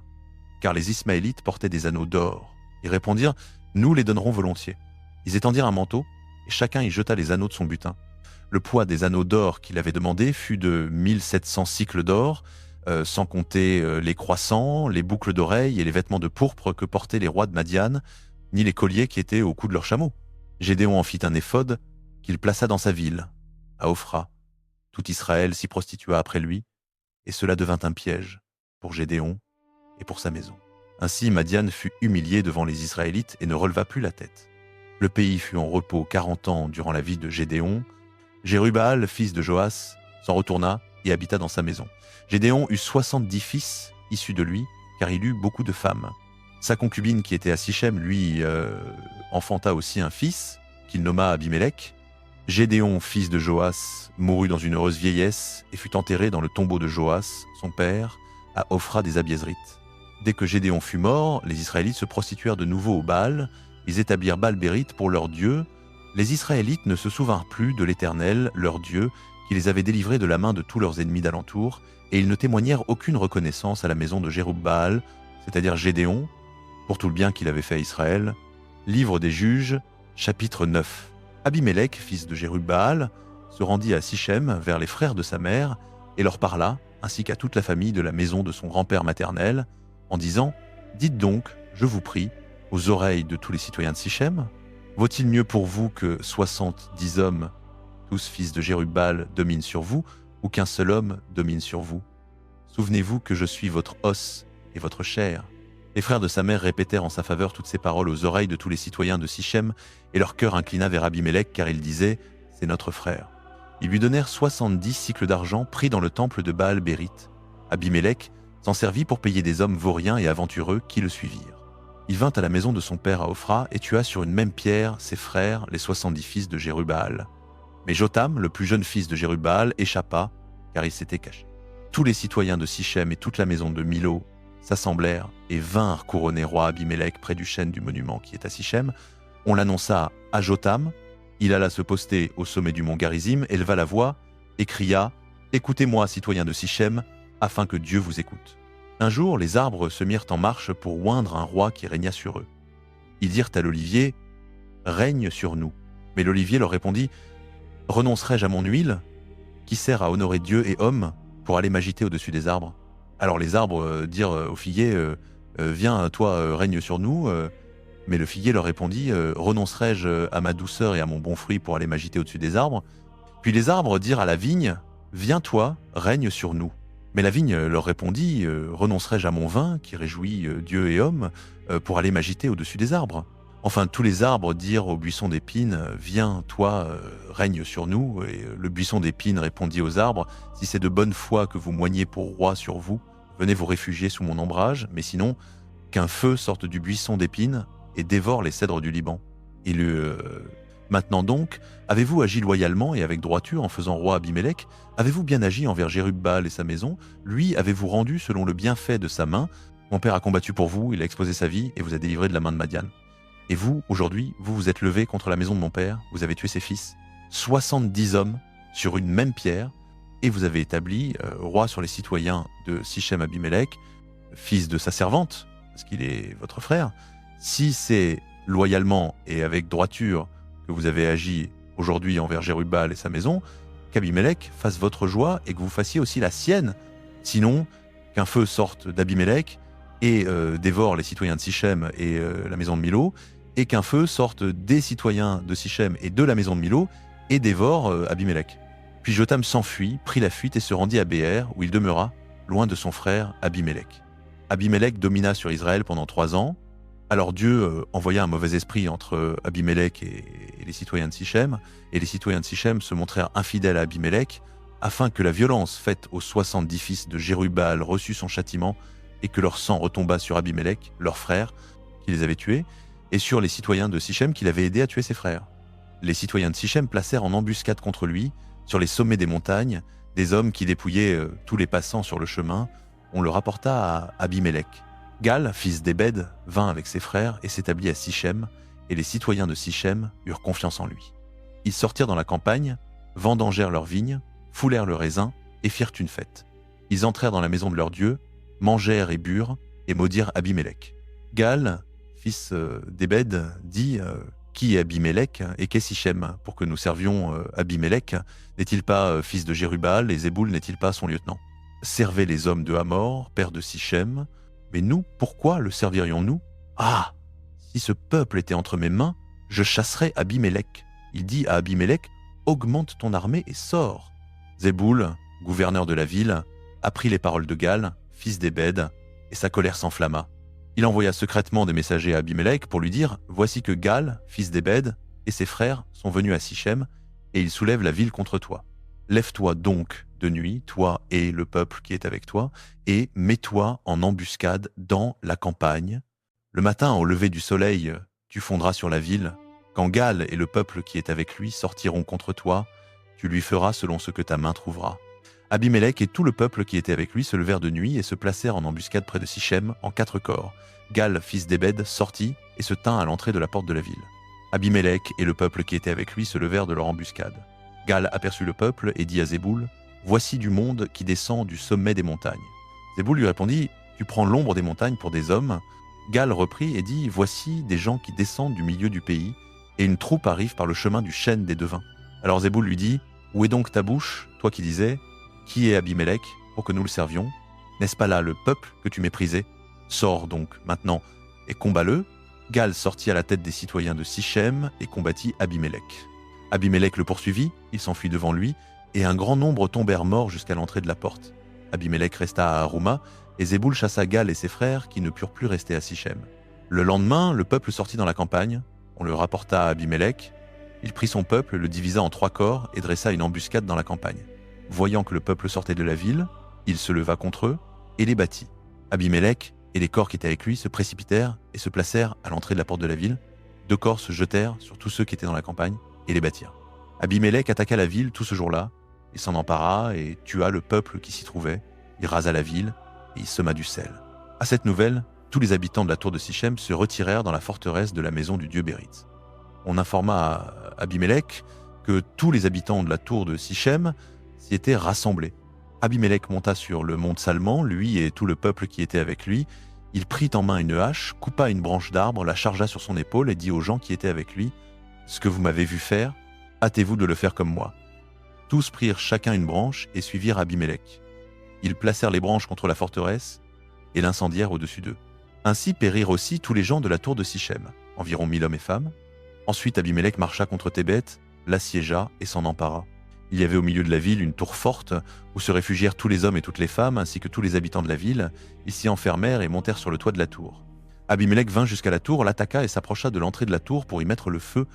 Car les Ismaélites portaient des anneaux d'or. Ils répondirent « Nous les donnerons volontiers. » Ils étendirent un manteau, et chacun y jeta les anneaux de son butin. Le poids des anneaux d'or qu'il avait demandé fut de 1700 cycles d'or, sans compter les croissants, les boucles d'oreilles et les vêtements de pourpre que portaient les rois de Madian, ni les colliers qui étaient au cou de leurs chameaux. Gédéon en fit un éphod qu'il plaça dans sa ville, à Ophra. Tout Israël s'y prostitua après lui, et cela devint un piège pour Gédéon et pour sa maison. Ainsi Madian fut humilié devant les Israélites et ne releva plus la tête. Le pays fut en repos 40 ans durant la vie de Gédéon. Jérubbaal, fils de Joas, s'en retourna et habita dans sa maison. Gédéon eut 70 fils issus de lui, car il eut beaucoup de femmes. Sa concubine qui était à Sichem, lui, enfanta aussi un fils, qu'il nomma Abimélec. Gédéon, fils de Joas, mourut dans une heureuse vieillesse et fut enterré dans le tombeau de Joas, son père, à Ophra des Abiezrites. Dès que Gédéon fut mort, les Israélites se prostituèrent de nouveau au Baal. Ils établirent Baal-Bérith pour leur Dieu. Les Israélites ne se souvinrent plus de l'Éternel, leur Dieu, qui les avait délivrés de la main de tous leurs ennemis d'alentour, et ils ne témoignèrent aucune reconnaissance à la maison de Jérubbaal, c'est-à-dire Gédéon, pour tout le bien qu'il avait fait à Israël. Livre des Juges, chapitre 9. Abimélec, fils de Jérubbaal, se rendit à Sichem vers les frères de sa mère et leur parla, ainsi qu'à toute la famille de la maison de son grand-père maternel, en disant « Dites donc, je vous prie, aux oreilles de tous les citoyens de Sichem, vaut-il mieux pour vous que 70 hommes, tous fils de Jérubbaal, dominent sur vous, ou qu'un seul homme domine sur vous? Souvenez-vous que je suis votre os et votre chair. » Les frères de sa mère répétèrent en sa faveur toutes ces paroles aux oreilles de tous les citoyens de Sichem, et leur cœur inclina vers Abimélec, car ils disaient « C'est notre frère. » Ils lui donnèrent 70 cycles d'argent pris dans le temple de Baal-Bérith. Abimélec s'en servit pour payer des hommes vauriens et aventureux qui le suivirent. Il vint à la maison de son père à Ophra et tua sur une même pierre ses frères, les 70 fils de Jérubbaal. Mais Jotam, le plus jeune fils de Jérubbaal, échappa, car il s'était caché. Tous les citoyens de Sichem et toute la maison de Milo s'assemblèrent et vinrent couronner roi Abimélec près du chêne du monument qui est à Sichem. On l'annonça à Jotam. Il alla se poster au sommet du mont Garizim, éleva la voix et cria « Écoutez-moi, citoyens de Sichem, afin que Dieu vous écoute. » Un jour, les arbres se mirent en marche pour oindre un roi qui régna sur eux. Ils dirent à l'olivier « Règne sur nous. » Mais l'olivier leur répondit « Renoncerai-je à mon huile, qui sert à honorer Dieu et homme, pour aller m'agiter au-dessus des arbres ?» Alors les arbres dirent au figuier « Viens, toi, règne sur nous. » Mais le figuier leur répondit « Renoncerai-je à ma douceur et à mon bon fruit pour aller m'agiter au-dessus des arbres ?» Puis les arbres dirent à la vigne « Viens, toi, règne sur nous. » Mais la vigne leur répondit « Renoncerai-je à mon vin, qui réjouit Dieu et homme, pour aller m'agiter au-dessus des arbres ?» Enfin, tous les arbres dirent au buisson d'épines « Viens, toi, règne sur nous. » Et le buisson d'épines répondit aux arbres « Si c'est de bonne foi que vous moignez pour roi sur vous, venez vous réfugier sous mon ombrage, mais sinon, qu'un feu sorte du buisson d'épines et dévore les cèdres du Liban. » Il eut Maintenant donc, avez-vous agi loyalement et avec droiture en faisant roi Abimélec? Avez-vous bien agi envers Jérub-Baal et sa maison? Lui avez-vous rendu selon le bienfait de sa main? Mon père a combattu pour vous, il a exposé sa vie et vous a délivré de la main de Madian. Et vous, aujourd'hui, vous vous êtes levé contre la maison de mon père, vous avez tué ses fils, 70 hommes sur une même pierre, et vous avez établi roi sur les citoyens de Sichem Abimélec, fils de sa servante, parce qu'il est votre frère. Si c'est loyalement et avec droiture que vous avez agi aujourd'hui envers Jérub-Baal et sa maison, qu'Abimélec fasse votre joie et que vous fassiez aussi la sienne. Sinon, qu'un feu sorte d'Abimélec et dévore les citoyens de Sichem et la maison de Milo, et qu'un feu sorte des citoyens de Sichem et de la maison de Milo et dévore Abimélec. Puis Jotham s'enfuit, prit la fuite et se rendit à Béer, où il demeura, loin de son frère Abimélec. Abimélec domina sur Israël pendant 3 ans. Alors Dieu envoya un mauvais esprit entre Abimélec et les citoyens de Sichem, et les citoyens de Sichem se montrèrent infidèles à Abimélec, afin que la violence faite aux 70 fils de Jérub-Baal reçût son châtiment, et que leur sang retombât sur Abimélec, leur frère, qui les avait tués, et sur les citoyens de Sichem qui l'avaient aidé à tuer ses frères. Les citoyens de Sichem placèrent en embuscade contre lui, sur les sommets des montagnes, des hommes qui dépouillaient tous les passants sur le chemin. On le rapporta à Abimélec. Gal, fils d'Ébed, vint avec ses frères et s'établit à Sichem, et les citoyens de Sichem eurent confiance en lui. Ils sortirent dans la campagne, vendangèrent leurs vignes, foulèrent le raisin et firent une fête. Ils entrèrent dans la maison de leur Dieu, mangèrent et burent, et maudirent Abimélec. Gal, fils d'Ébed, dit qui est Abimélec et qu'est Sichem pour que nous servions Abimélec? N'est-il pas fils de Jérub-Baal et Zéboul n'est-il pas son lieutenant? Servez les hommes de Hamor, père de Sichem. Mais nous, pourquoi le servirions-nous? Ah! Si ce peuple était entre mes mains, je chasserais Abimélec. Il dit à Abimélec, augmente ton armée et sors. Zéboul, gouverneur de la ville, apprit les paroles de Gal, fils d'Ébed, et sa colère s'enflamma. Il envoya secrètement des messagers à Abimélec pour lui dire « Voici que Gal, fils d'Ébed, et ses frères sont venus à Sichem, et ils soulèvent la ville contre toi. Lève-toi donc de nuit, toi et le peuple qui est avec toi, et mets-toi en embuscade dans la campagne. Le matin, au lever du soleil, tu fondras sur la ville. Quand Gal et le peuple qui est avec lui sortiront contre toi, tu lui feras selon ce que ta main trouvera. » Abimélec et tout le peuple qui était avec lui se levèrent de nuit et se placèrent en embuscade près de Sichem en 4 corps. Gal, fils d'Ébed, sortit et se tint à l'entrée de la porte de la ville. Abimélec et le peuple qui était avec lui se levèrent de leur embuscade. Gal aperçut le peuple et dit à Zéboul, « Voici du monde qui descend du sommet des montagnes. » Zéboul lui répondit, « Tu prends l'ombre des montagnes pour des hommes. » Gal reprit et dit, « Voici des gens qui descendent du milieu du pays, et une troupe arrive par le chemin du chêne des devins. » Alors Zéboul lui dit, « Où est donc ta bouche, toi qui disais, qui est Abimélec, pour que nous le servions? N'est-ce pas là le peuple que tu méprisais? Sors donc maintenant et combat-le. » Gal sortit à la tête des citoyens de Sichem et combattit Abimélec. Abimélec le poursuivit, il s'enfuit devant lui, et un grand nombre tombèrent morts jusqu'à l'entrée de la porte. Abimélec resta à Arouma, et Zéboul chassa Gal et ses frères qui ne purent plus rester à Sichem. Le lendemain, le peuple sortit dans la campagne, on le rapporta à Abimélec. Il prit son peuple, le divisa en 3 corps et dressa une embuscade dans la campagne. Voyant que le peuple sortait de la ville, il se leva contre eux et les battit. Abimélec et les corps qui étaient avec lui se précipitèrent et se placèrent à l'entrée de la porte de la ville. 2 corps se jetèrent sur tous ceux qui étaient dans la campagne et les battirent. Abimélec attaqua la ville tout ce jour-là. Il s'en empara et tua le peuple qui s'y trouvait. Il rasa la ville et il sema du sel. À cette nouvelle, tous les habitants de la tour de Sichem se retirèrent dans la forteresse de la maison du dieu Bérith. On informa à Abimélec que tous les habitants de la tour de Sichem s'y étaient rassemblés. Abimélec monta sur le mont Salman, lui et tout le peuple qui était avec lui. Il prit en main une hache, coupa une branche d'arbre, la chargea sur son épaule et dit aux gens qui étaient avec lui, « Ce que vous m'avez vu faire, hâtez-vous de le faire comme moi. » Tous prirent chacun une branche et suivirent Abimélec. Ils placèrent les branches contre la forteresse et l'incendièrent au-dessus d'eux. Ainsi périrent aussi tous les gens de la tour de Sichem, environ 1000 hommes et femmes. Ensuite Abimélec marcha contre Thébet, l'assiégea et s'en empara. Il y avait au milieu de la ville une tour forte où se réfugièrent tous les hommes et toutes les femmes, ainsi que tous les habitants de la ville. Ils s'y enfermèrent et montèrent sur le toit de la tour. Abimélec vint jusqu'à la tour, l'attaqua et s'approcha de l'entrée de la tour pour y mettre le feu.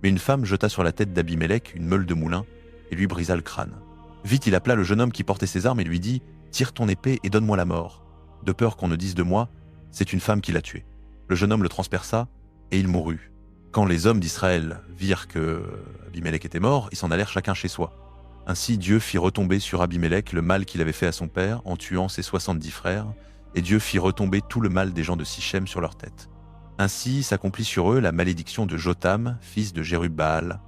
Mais une femme jeta sur la tête d'Abimélec une meule de moulin et lui brisa le crâne. Vite il appela le jeune homme qui portait ses armes et lui dit « Tire ton épée et donne-moi la mort. De peur qu'on ne dise de moi, c'est une femme qui l'a tué. » Le jeune homme le transperça et il mourut. Quand les hommes d'Israël virent que Abimélec était mort, ils s'en allèrent chacun chez soi. Ainsi Dieu fit retomber sur Abimélec le mal qu'il avait fait à son père en tuant ses 70 frères, et Dieu fit retomber tout le mal des gens de Sichem sur leur tête. Ainsi s'accomplit sur eux la malédiction de Jotham, fils de Jérub-Baal.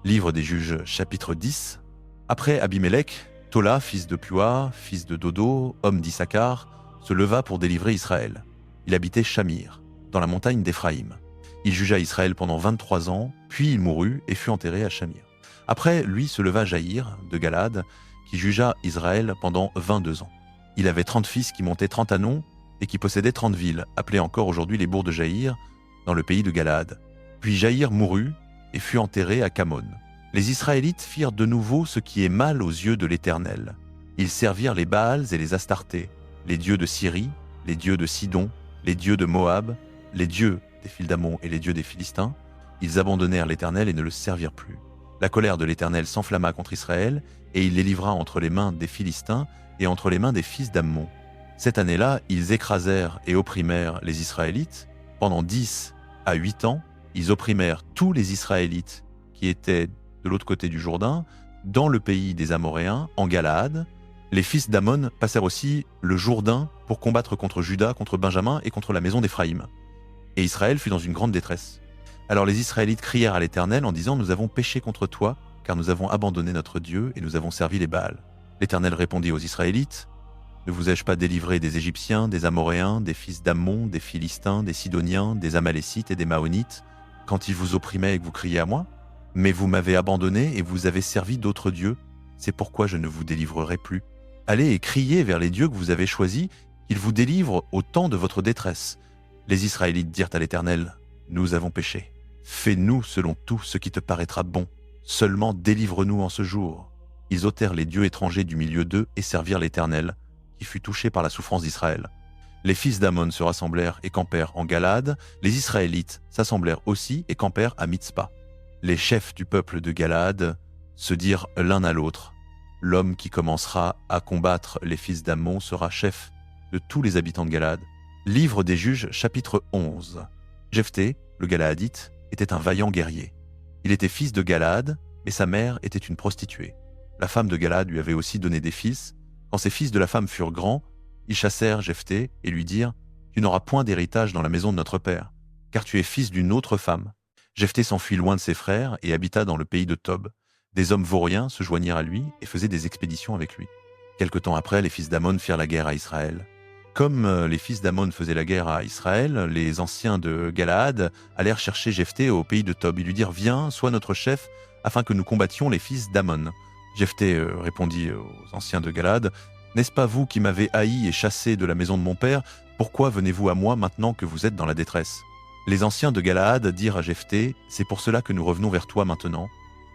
Livre des Juges, chapitre 10. Après Abimélec, Tola, fils de Pua, fils de Dodo, homme d'Issachar, se leva pour délivrer Israël. Il habitait Shamir, dans la montagne d'Éphraïm. Il jugea Israël pendant 23 ans, puis il mourut et fut enterré à Shamir. Après, lui se leva Jaïr, de Galad, qui jugea Israël pendant 22 ans. Il avait 30 fils qui montaient 30 annons et qui possédaient 30 villes, appelées encore aujourd'hui les bourgs de Jaïr, dans le pays de Galad. Puis Jaïr mourut et fut enterré à Camon. Les Israélites firent de nouveau ce qui est mal aux yeux de l'Éternel. Ils servirent les Baals et les Astartés, les dieux de Syrie, les dieux de Sidon, les dieux de Moab, les dieux des fils d'Ammon et les dieux des Philistins. Ils abandonnèrent l'Éternel et ne le servirent plus. La colère de l'Éternel s'enflamma contre Israël, et il les livra entre les mains des Philistins et entre les mains des fils d'Ammon. Cette année-là, ils écrasèrent et opprimèrent les Israélites. Pendant 10 à 8 ans, ils opprimèrent tous les Israélites qui étaient de l'autre côté du Jourdain, dans le pays des Amoréens, en Galaad. Les fils d'Ammon passèrent aussi le Jourdain pour combattre contre Juda, contre Benjamin et contre la maison d'Éphraïm. Et Israël fut dans une grande détresse. Alors les Israélites crièrent à l'Éternel en disant « Nous avons péché contre toi, car nous avons abandonné notre Dieu et nous avons servi les Baals. » L'Éternel répondit aux Israélites « Ne vous ai-je pas délivré des Égyptiens, des Amoréens, des fils d'Ammon, des Philistins, des Sidoniens, des Amalécites et des Maonites, quand ils vous opprimaient et que vous criez à moi? Mais vous m'avez abandonné et vous avez servi d'autres dieux. C'est pourquoi je ne vous délivrerai plus. Allez et criez vers les dieux que vous avez choisis, qu'ils vous délivrent au temps de votre détresse. » Les Israélites dirent à l'Éternel « Nous avons péché. Fais-nous selon tout ce qui te paraîtra bon. Seulement délivre-nous en ce jour. » Ils ôtèrent les dieux étrangers du milieu d'eux et servirent l'Éternel, qui fut touché par la souffrance d'Israël. Les fils d'Ammon se rassemblèrent et campèrent en Galad. Les Israélites s'assemblèrent aussi et campèrent à Mitzpa. Les chefs du peuple de Galad se dirent l'un à l'autre « L'homme qui commencera à combattre les fils d'Ammon sera chef de tous les habitants de Galad. » Livre des Juges, chapitre 11. Jephthé, le Galaadite, était un vaillant guerrier. Il était fils de Galaad, mais sa mère était une prostituée. La femme de Galaad lui avait aussi donné des fils. Quand ces fils de la femme furent grands, ils chassèrent Jephthé et lui dirent « Tu n'auras point d'héritage dans la maison de notre père, car tu es fils d'une autre femme. » Jephthé s'enfuit loin de ses frères et habita dans le pays de Tob. Des hommes vauriens se joignirent à lui et faisaient des expéditions avec lui. Quelque temps après, les fils d'Ammon firent la guerre à Israël. Comme les fils d'Ammon faisaient la guerre à Israël, les anciens de Galaad allèrent chercher Jephthé au pays de Tob. Ils lui dirent « Viens, sois notre chef, afin que nous combattions les fils d'Ammon. » Jephthé répondit aux anciens de Galaad « N'est-ce pas vous qui m'avez haï et chassé de la maison de mon père? Pourquoi venez-vous à moi maintenant que vous êtes dans la détresse ?» Les anciens de Galaad dirent à Jephthé « C'est pour cela que nous revenons vers toi maintenant.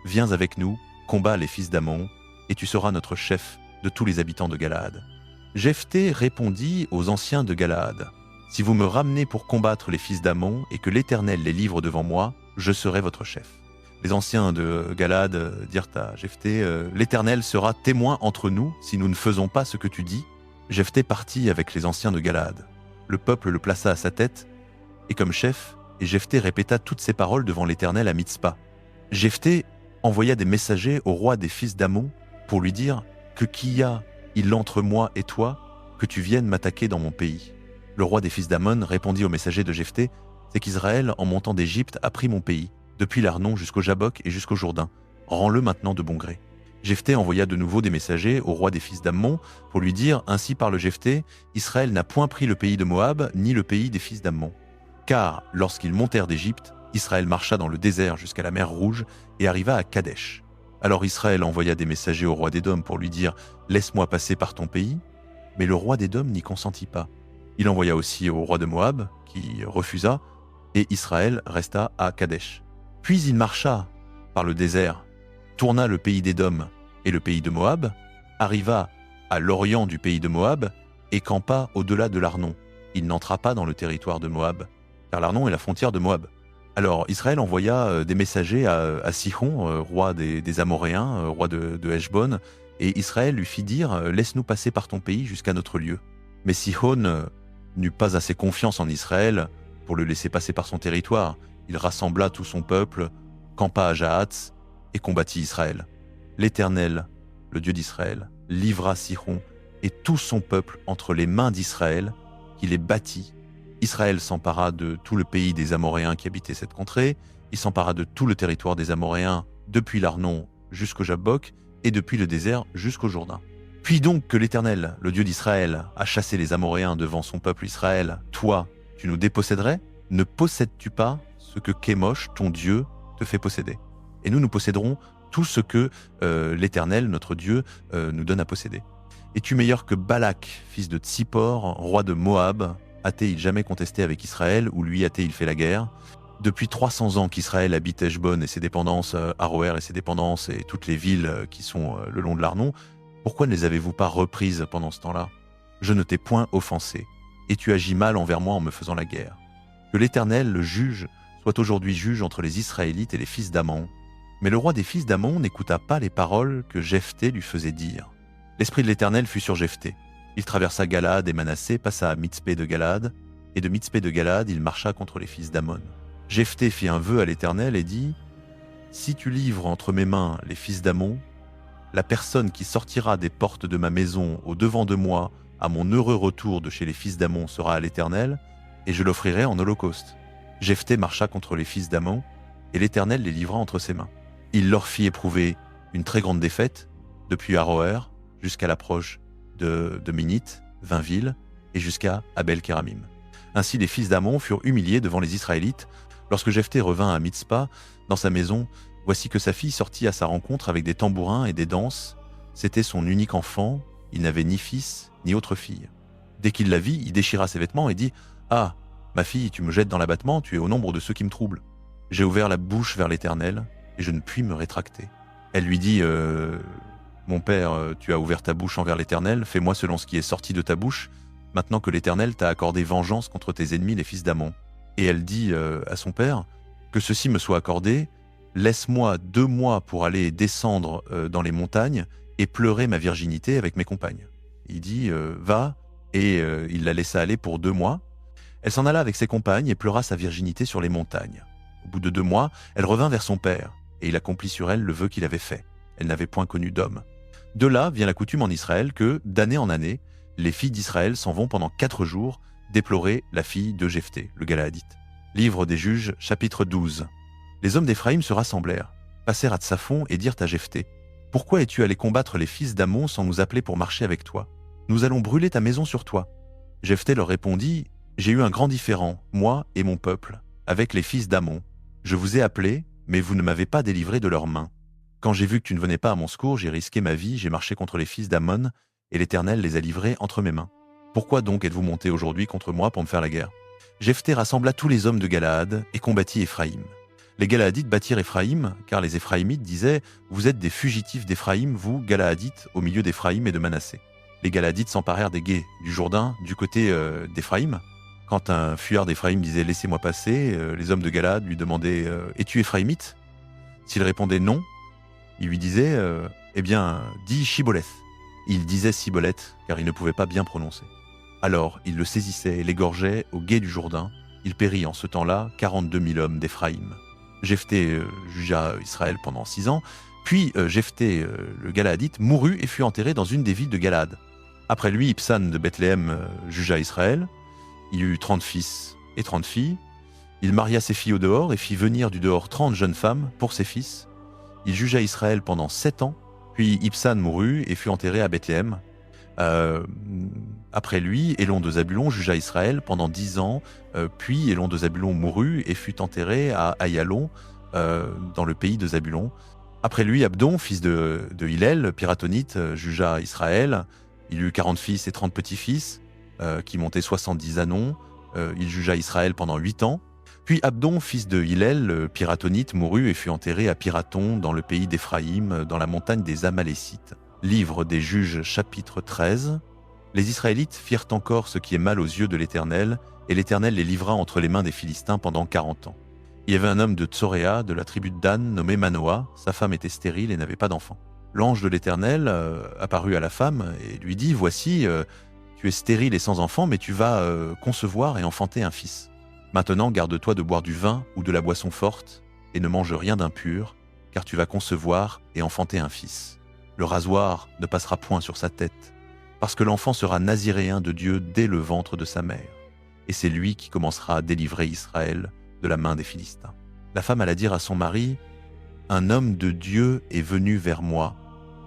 Viens avec nous, combats les fils d'Ammon, et tu seras notre chef de tous les habitants de Galaad. » Jephthé répondit aux anciens de Galaad « Si vous me ramenez pour combattre les fils d'Ammon et que l'Éternel les livre devant moi, je serai votre chef. » Les anciens de Galaad dirent à Jephthé « L'Éternel sera témoin entre nous si nous ne faisons pas ce que tu dis. » Jephthé partit avec les anciens de Galaad. Le peuple le plaça à sa tête et comme chef, et Jephthé répéta toutes ces paroles devant l'Éternel à Mitzpa. Jephthé envoya des messagers au roi des fils d'Ammon pour lui dire « Que qu'y a-il entre moi et toi, que tu viennes m'attaquer dans mon pays ?» Le roi des fils d'Ammon répondit aux messagers de Jephthé « C'est qu'Israël, en montant d'Égypte, a pris mon pays, depuis l'Arnon jusqu'au Jabbok et jusqu'au Jourdain. Rends-le maintenant de bon gré. » Jephthé envoya de nouveau des messagers au roi des fils d'Ammon pour lui dire « Ainsi parle Jephthé, Israël n'a point pris le pays de Moab, ni le pays des fils d'Ammon. Car lorsqu'ils montèrent d'Égypte, Israël marcha dans le désert jusqu'à la mer Rouge et arriva à Kadesh. Alors Israël envoya des messagers au roi d'Édom pour lui dire « Laisse-moi passer par ton pays. » Mais le roi d'Édom n'y consentit pas. Il envoya aussi au roi de Moab, qui refusa, et Israël resta à Kadesh. Puis il marcha par le désert, tourna le pays d'Édom et le pays de Moab, arriva à l'orient du pays de Moab et campa au-delà de l'Arnon. Il n'entra pas dans le territoire de Moab, car l'Arnon est la frontière de Moab. Alors Israël envoya des messagers à Sihon, roi des Amoréens, roi de Heshbon, et Israël lui fit dire « Laisse-nous passer par ton pays jusqu'à notre lieu. » Mais Sihon n'eut pas assez confiance en Israël pour le laisser passer par son territoire. il rassembla tout son peuple, campa à Jahatz et combattit Israël. L'Éternel, le Dieu d'Israël, livra Sihon et tout son peuple entre les mains d'Israël, qui les battit. Israël s'empara de tout le pays des Amoréens qui habitaient cette contrée, il s'empara de tout le territoire des Amoréens depuis l'Arnon jusqu'au Jabbok et depuis le désert jusqu'au Jourdain. Puis donc que l'Éternel, le Dieu d'Israël, a chassé les Amoréens devant son peuple Israël, toi, tu nous déposséderais? Ne possèdes-tu pas ce que Kémosh, ton Dieu, te fait posséder? Et nous posséderons tout ce que l'Éternel, notre Dieu, nous donne à posséder. Es-tu meilleur que Balak, fils de Tsippor, roi de Moab? A-t-il jamais contesté avec Israël, ou lui a-t-il fait la guerre? Depuis 300 ans qu'Israël habite Heshbon et ses dépendances, Aroër et ses dépendances, et toutes les villes qui sont le long de l'Arnon, pourquoi ne les avez-vous pas reprises pendant ce temps-là? Je ne t'ai point offensé, et tu agis mal envers moi en me faisant la guerre. Que l'Éternel, le juge, soit aujourd'hui juge entre les Israélites et les fils d'Amon. Mais le roi des fils d'Amon n'écouta pas les paroles que Jephthé lui faisait dire. L'esprit de l'Éternel fut sur Jephthé. Il traversa Galaad et Manassé, passa à Mitzpé de Galaad, et de Mitzpé de Galaad, il marcha contre les fils d'Amon. Jephthé fit un vœu à l'Éternel et dit « Si tu livres entre mes mains les fils d'Amon, la personne qui sortira des portes de ma maison au devant de moi à mon heureux retour de chez les fils d'Amon sera à l'Éternel, et je l'offrirai en holocauste. » Jephthé marcha contre les fils d'Amon, et l'Éternel les livra entre ses mains. Il leur fit éprouver une très grande défaite, depuis Aroër jusqu'à l'approche de Minite, 20 villes, et jusqu'à Abel-Kéramim. Ainsi les fils d'Amon furent humiliés devant les Israélites. Lorsque Jephthé revint à Mitzpa, dans sa maison, voici que sa fille sortit à sa rencontre avec des tambourins et des danses. C'était son unique enfant, il n'avait ni fils ni autre fille. Dès qu'il la vit, il déchira ses vêtements et dit « Ah, ma fille, tu me jettes dans l'abattement, tu es au nombre de ceux qui me troublent. J'ai ouvert la bouche vers l'Éternel, et je ne puis me rétracter. » Elle lui dit « Mon père, tu as ouvert ta bouche envers l'Éternel, fais-moi selon ce qui est sorti de ta bouche, maintenant que l'Éternel t'a accordé vengeance contre tes ennemis, les fils d'Amon. » Et elle dit à son père « Que ceci me soit accordé, laisse-moi 2 mois pour aller descendre dans les montagnes et pleurer ma virginité avec mes compagnes. » Il dit « Va », et il la laissa aller pour 2 mois. Elle s'en alla avec ses compagnes et pleura sa virginité sur les montagnes. Au bout de 2 mois, elle revint vers son père, et il accomplit sur elle le vœu qu'il avait fait. Elle n'avait point connu d'homme. De là vient la coutume en Israël que, d'année en année, les filles d'Israël s'en vont pendant 4 jours déplorer la fille de Jephthé, le Galaadite. Livre des Juges, chapitre 12. Les hommes d'Éphraïm se rassemblèrent, passèrent à Tsaphon et dirent à Jephthé : « Pourquoi es-tu allé combattre les fils d'Amon sans nous appeler pour marcher avec toi? Nous allons brûler ta maison sur toi. » Jephthé leur répondit : « J'ai eu un grand différend, moi et mon peuple, avec les fils d'Amon. Je vous ai appelés, mais vous ne m'avez pas délivré de leurs mains. Quand j'ai vu que tu ne venais pas à mon secours, j'ai risqué ma vie, j'ai marché contre les fils d'Amon, et l'Éternel les a livrés entre mes mains. Pourquoi donc êtes-vous montés aujourd'hui contre moi pour me faire la guerre ?» Jephthé rassembla tous les hommes de Galaad et combattit Éphraïm. Les Galaadites battirent Éphraïm, car les Éphraïmites disaient : « Vous êtes des fugitifs d'Éphraïm, vous, Galaadites, au milieu d'Éphraïm et de Manassé. » Les Galaadites s'emparèrent des gués du Jourdain, du côté d'Éphraïm. Quand un fuyard d'Éphraïm disait « Laissez-moi passer », les hommes de Galaad lui demandaient « Es-tu Éphraïmite ?» S'il répondait non, il lui disait « Eh bien, dis Shiboleth ». Il disait Siboleth, car il ne pouvait pas bien prononcer. Alors il le saisissait et l'égorgeait au gué du Jourdain. Il périt en ce temps-là 42 000 hommes d'Éphraïm. Jephthé jugea Israël pendant 6 ans, puis Jephthé, le Galaadite, mourut et fut enterré dans une des villes de Galaad. Après lui, Ibsan de Bethléem jugea Israël. Il eut 30 fils et 30 filles. Il maria ses filles au dehors et fit venir du dehors 30 jeunes femmes pour ses fils. Il jugea Israël pendant 7 ans, puis Ibsan mourut et fut enterré à Bethléem. Après lui, Élon de Zabulon jugea Israël pendant 10 ans, puis Élon de Zabulon mourut et fut enterré à Aïalon, dans le pays de Zabulon. Après lui, Abdon, fils de Hillel, piratonite, jugea Israël. Il eut 40 fils et 30 petits-fils, qui montaient 70 anons. Il jugea Israël pendant 8 ans. Puis Abdon, fils de Hillel, piratonite, mourut et fut enterré à Piraton, dans le pays d'Éphraïm, dans la montagne des Amalécites. Livre des Juges, chapitre 13. Les Israélites firent encore ce qui est mal aux yeux de l'Éternel, et l'Éternel les livra entre les mains des Philistins pendant 40 ans. Il y avait un homme de Tsoréa, de la tribu de Dan, nommé Manoah. Sa femme était stérile et n'avait pas d'enfant. L'ange de l'Éternel apparut à la femme et lui dit : « Voici, tu es stérile et sans enfant, mais tu vas concevoir et enfanter un fils. Maintenant, garde-toi de boire du vin ou de la boisson forte, et ne mange rien d'impur, car tu vas concevoir et enfanter un fils. Le rasoir ne passera point sur sa tête, parce que l'enfant sera naziréen de Dieu dès le ventre de sa mère, et c'est lui qui commencera à délivrer Israël de la main des Philistins. La femme alla dire à son mari, « Un homme de Dieu est venu vers moi.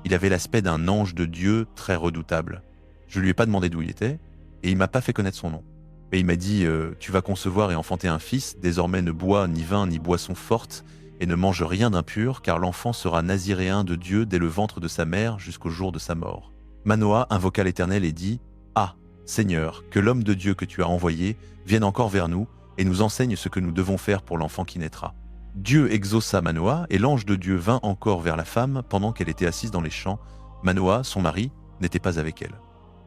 Il avait l'aspect d'un ange de Dieu très redoutable. Je lui ai pas demandé d'où il était, et il m'a pas fait connaître son nom. Et il m'a dit, tu vas concevoir et enfanter un fils, désormais ne bois ni vin ni boisson forte, et ne mange rien d'impur, car l'enfant sera naziréen de Dieu dès le ventre de sa mère jusqu'au jour de sa mort. » Manoah invoqua l'Éternel et dit, « Ah, Seigneur, que l'homme de Dieu que tu as envoyé vienne encore vers nous et nous enseigne ce que nous devons faire pour l'enfant qui naîtra. » Dieu exauça Manoah, et l'ange de Dieu vint encore vers la femme pendant qu'elle était assise dans les champs. Manoah, son mari, n'était pas avec elle.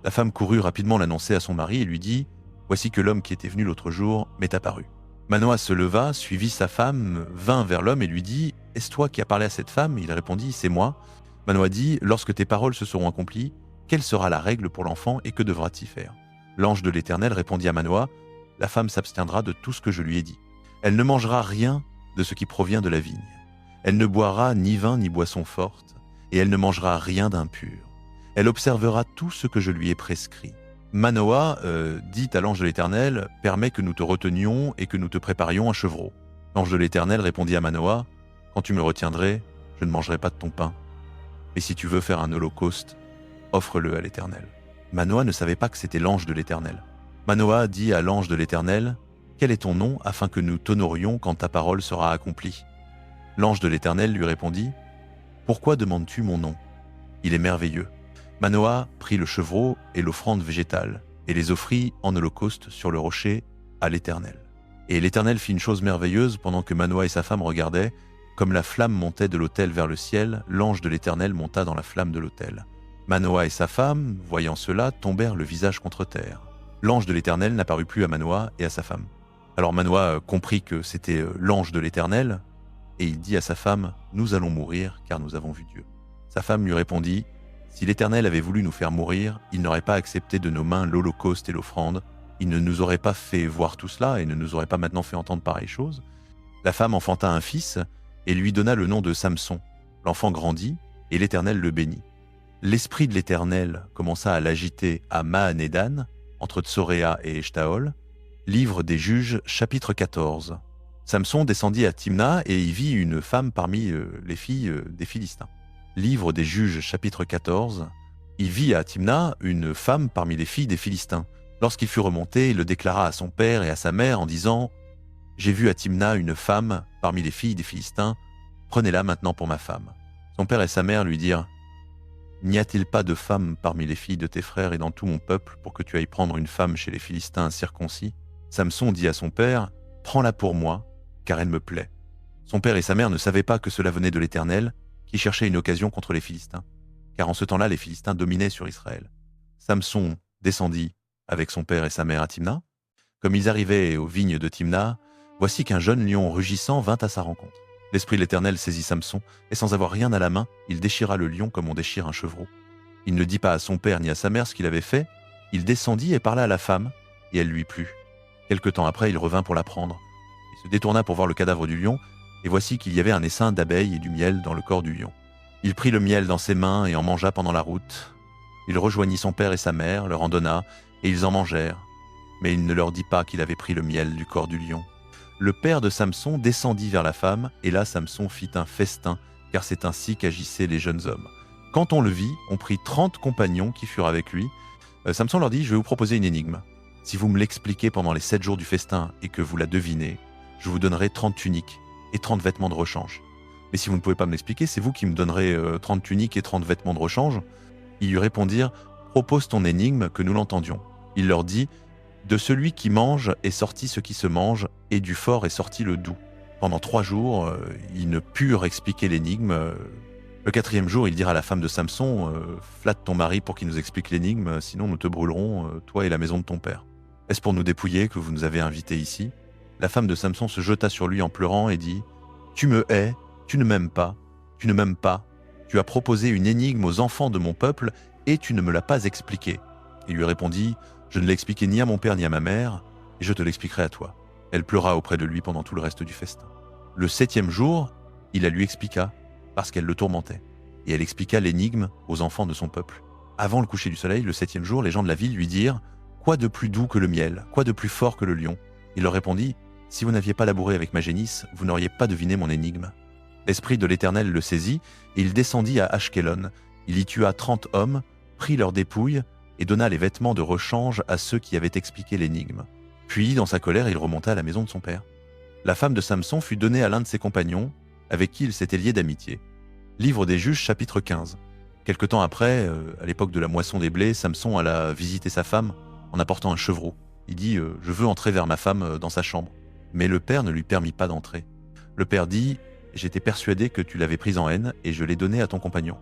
La femme courut rapidement l'annoncer à son mari et lui dit, « Voici que l'homme qui était venu l'autre jour m'est apparu. » Manoah se leva, suivit sa femme, vint vers l'homme et lui dit, « Est-ce toi qui as parlé à cette femme ?» Il répondit, « C'est moi. » Manoah dit, « Lorsque tes paroles se seront accomplies, quelle sera la règle pour l'enfant et que devra-t-il faire ?» L'ange de l'Éternel répondit à Manoah, « La femme s'abstiendra de tout ce que je lui ai dit. Elle ne mangera rien de ce qui provient de la vigne. Elle ne boira ni vin ni boisson forte, et elle ne mangera rien d'impur. Elle observera tout ce que je lui ai prescrit. » Manoah dit à l'ange de l'Éternel, « Permets que nous te retenions et que nous te préparions un chevreau. » L'ange de l'Éternel répondit à Manoah, « Quand tu me retiendrais, je ne mangerai pas de ton pain. Mais si tu veux faire un holocauste, offre-le à l'Éternel. » Manoah ne savait pas que c'était l'ange de l'Éternel. Manoah dit à l'ange de l'Éternel, « Quel est ton nom afin que nous t'honorions quand ta parole sera accomplie ?» L'ange de l'Éternel lui répondit, « Pourquoi demandes-tu mon nom? Il est merveilleux. » Manoah prit le chevreau et l'offrande végétale, et les offrit en holocauste sur le rocher à l'Éternel. Et l'Éternel fit une chose merveilleuse pendant que Manoah et sa femme regardaient. Comme la flamme montait de l'autel vers le ciel, l'ange de l'Éternel monta dans la flamme de l'autel. Manoah et sa femme, voyant cela, tombèrent le visage contre terre. L'ange de l'Éternel n'apparut plus à Manoah et à sa femme. Alors Manoah comprit que c'était l'ange de l'Éternel, et il dit à sa femme, « Nous allons mourir, car nous avons vu Dieu. » Sa femme lui répondit, « Si l'Éternel avait voulu nous faire mourir, il n'aurait pas accepté de nos mains l'holocauste et l'offrande. Il ne nous aurait pas fait voir tout cela et ne nous aurait pas maintenant fait entendre pareille chose. » La femme enfanta un fils et lui donna le nom de Samson. L'enfant grandit et l'Éternel le bénit. L'esprit de l'Éternel commença à l'agiter à Mahanédan, entre Tsoréa et Eshtaol. Livre des Juges, chapitre 14. Samson descendit à Timna et y vit une femme parmi les filles des Philistins. Livre des Juges, chapitre 14. Il vit à Timna une femme parmi les filles des Philistins. Lorsqu'il fut remonté, il le déclara à son père et à sa mère en disant « J'ai vu à Timna une femme parmi les filles des Philistins, prenez-la maintenant pour ma femme. » Son père et sa mère lui dirent « N'y a-t-il pas de femme parmi les filles de tes frères et dans tout mon peuple pour que tu ailles prendre une femme chez les Philistins incirconcis ?» Samson dit à son père « Prends-la pour moi, car elle me plaît. » Son père et sa mère ne savaient pas que cela venait de l'Éternel, qui cherchait une occasion contre les Philistins, car en ce temps-là, les Philistins dominaient sur Israël. Samson descendit avec son père et sa mère à Timna. Comme ils arrivaient aux vignes de Timna, voici qu'un jeune lion rugissant vint à sa rencontre. L'esprit de l'Éternel saisit Samson, et sans avoir rien à la main, il déchira le lion comme on déchire un chevreau. Il ne dit pas à son père ni à sa mère ce qu'il avait fait. Il descendit et parla à la femme, et elle lui plut. Quelque temps après, il revint pour la prendre. Il se détourna pour voir le cadavre du lion, et voici qu'il y avait un essaim d'abeilles et du miel dans le corps du lion. Il prit le miel dans ses mains et en mangea pendant la route. Il rejoignit son père et sa mère, leur en donna, et ils en mangèrent. Mais il ne leur dit pas qu'il avait pris le miel du corps du lion. Le père de Samson descendit vers la femme, et là Samson fit un festin, car c'est ainsi qu'agissaient les jeunes hommes. Quand on le vit, on prit 30 compagnons qui furent avec lui. Samson leur dit « Je vais vous proposer une énigme. Si vous me l'expliquez pendant les 7 jours du festin et que vous la devinez, je vous donnerai 30 tuniques et 30 vêtements de rechange. Mais si vous ne pouvez pas me l'expliquer, c'est vous qui me donnerez 30 tuniques et 30 vêtements de rechange. » Ils lui répondirent « Propose ton énigme que nous l'entendions. » Il leur dit « De celui qui mange est sorti ce qui se mange, et du fort est sorti le doux. » Pendant 3 jours, ils ne purent expliquer l'énigme. Le 4e jour, ils dirent à la femme de Samson « Flatte ton mari pour qu'il nous explique l'énigme, sinon nous te brûlerons, toi et la maison de ton père. Est-ce pour nous dépouiller que vous nous avez invités ici ?» La femme de Samson se jeta sur lui en pleurant et dit « Tu me hais, tu ne m'aimes pas, tu ne m'aimes pas. Tu as proposé une énigme aux enfants de mon peuple et tu ne me l'as pas expliquée. » Il lui répondit « Je ne l'ai expliqué ni à mon père ni à ma mère, et je te l'expliquerai à toi. Elle pleura auprès de lui pendant tout le reste du festin. Le 7e jour, il la lui expliqua, parce qu'elle le tourmentait. Et elle expliqua l'énigme aux enfants de son peuple. Avant le coucher du soleil, le 7e jour, les gens de la ville lui dirent « Quoi de plus doux que le miel? Quoi de plus fort que le lion ?» Il leur répondit « Si vous n'aviez pas labouré avec ma génisse, vous n'auriez pas deviné mon énigme. » L'esprit de l'Éternel le saisit, et il descendit à Ashkelon. Il y tua 30 hommes, prit leurs dépouilles, et donna les vêtements de rechange à ceux qui avaient expliqué l'énigme. Puis, dans sa colère, il remonta à la maison de son père. La femme de Samson fut donnée à l'un de ses compagnons, avec qui il s'était lié d'amitié. Livre des Juges, chapitre 15. Quelque temps après, à l'époque de la moisson des blés, Samson alla visiter sa femme en apportant un chevreau. Il dit « Je veux entrer vers ma femme dans sa chambre. » Mais le père ne lui permit pas d'entrer. Le père dit « J'étais persuadé que tu l'avais prise en haine et je l'ai donnée à ton compagnon.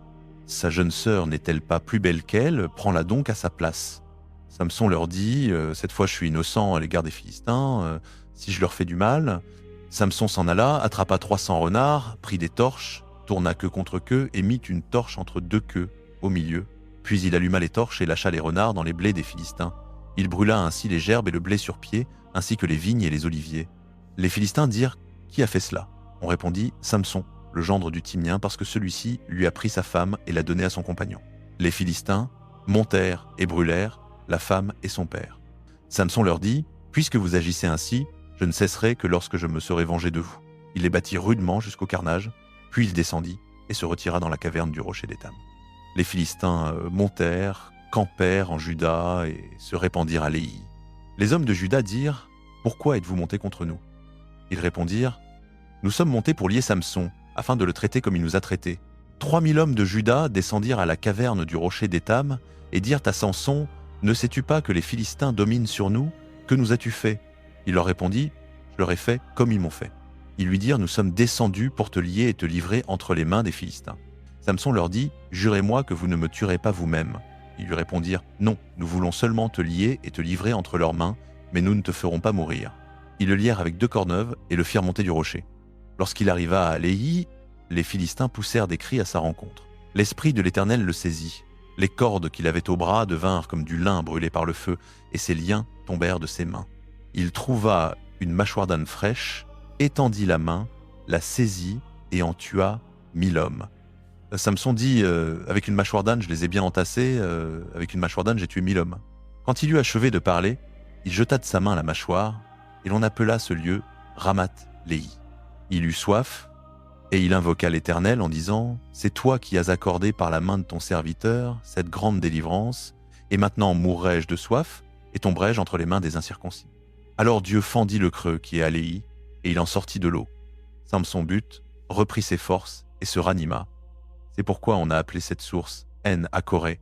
Sa jeune sœur n'est-elle pas plus belle qu'elle? Prends-la donc à sa place. » Samson leur dit « Cette fois je suis innocent à l'égard des Philistins, si je leur fais du mal. » Samson s'en alla, attrapa 300 renards, prit des torches, tourna queue contre queue et mit une torche entre 2 queues, au milieu. Puis il alluma les torches et lâcha les renards dans les blés des Philistins. Il brûla ainsi les gerbes et le blé sur pied, ainsi que les vignes et les oliviers. Les Philistins dirent « Qui a fait cela ?» On répondit « Samson, le gendre du Timnien, parce que celui-ci lui a pris sa femme et l'a donnée à son compagnon. » Les Philistins montèrent et brûlèrent la femme et son père. Samson leur dit « Puisque vous agissez ainsi, je ne cesserai que lorsque je me serai vengé de vous. » Il les battit rudement jusqu'au carnage, puis il descendit et se retira dans la caverne du rocher d'Étam. Les Philistins montèrent, campèrent en Juda et se répandirent à Léhi. Les hommes de Juda dirent « Pourquoi êtes-vous montés contre nous ?» Ils répondirent « Nous sommes montés pour lier Samson, afin de le traiter comme il nous a traités. 3000 hommes de Juda descendirent à la caverne du rocher d'Étam et dirent à Samson « Ne sais-tu pas que les Philistins dominent sur nous? Que nous as-tu fait ?» Il leur répondit « Je leur ai fait comme ils m'ont fait. » Ils lui dirent « Nous sommes descendus pour te lier et te livrer entre les mains des Philistins. » Samson leur dit « Jurez-moi que vous ne me tuerez pas vous-même. » Ils lui répondirent « Non, nous voulons seulement te lier et te livrer entre leurs mains, mais nous ne te ferons pas mourir. » Ils le lièrent avec 2 corneuves et le firent monter du rocher. Lorsqu'il arriva à Léhi, les Philistins poussèrent des cris à sa rencontre. L'esprit de l'Éternel le saisit. Les cordes qu'il avait au bras devinrent comme du lin brûlé par le feu, et ses liens tombèrent de ses mains. Il trouva une mâchoire d'âne fraîche, étendit la main, la saisit et en tua 1000 hommes. Samson dit avec une mâchoire d'âne, je les ai bien entassés, avec une mâchoire d'âne, j'ai tué 1000 hommes. Quand il eut achevé de parler, il jeta de sa main la mâchoire, et l'on appela ce lieu Ramath-Léhi. Il eut soif, et il invoqua l'Éternel en disant « C'est toi qui as accordé par la main de ton serviteur cette grande délivrance, et maintenant mourrai-je de soif, et tomberai-je entre les mains des incirconcis. » Alors Dieu fendit le creux qui est à Léhi, et il en sortit de l'eau. Samson but, reprit ses forces, et se ranima. C'est pourquoi on a appelé cette source En-Akoré.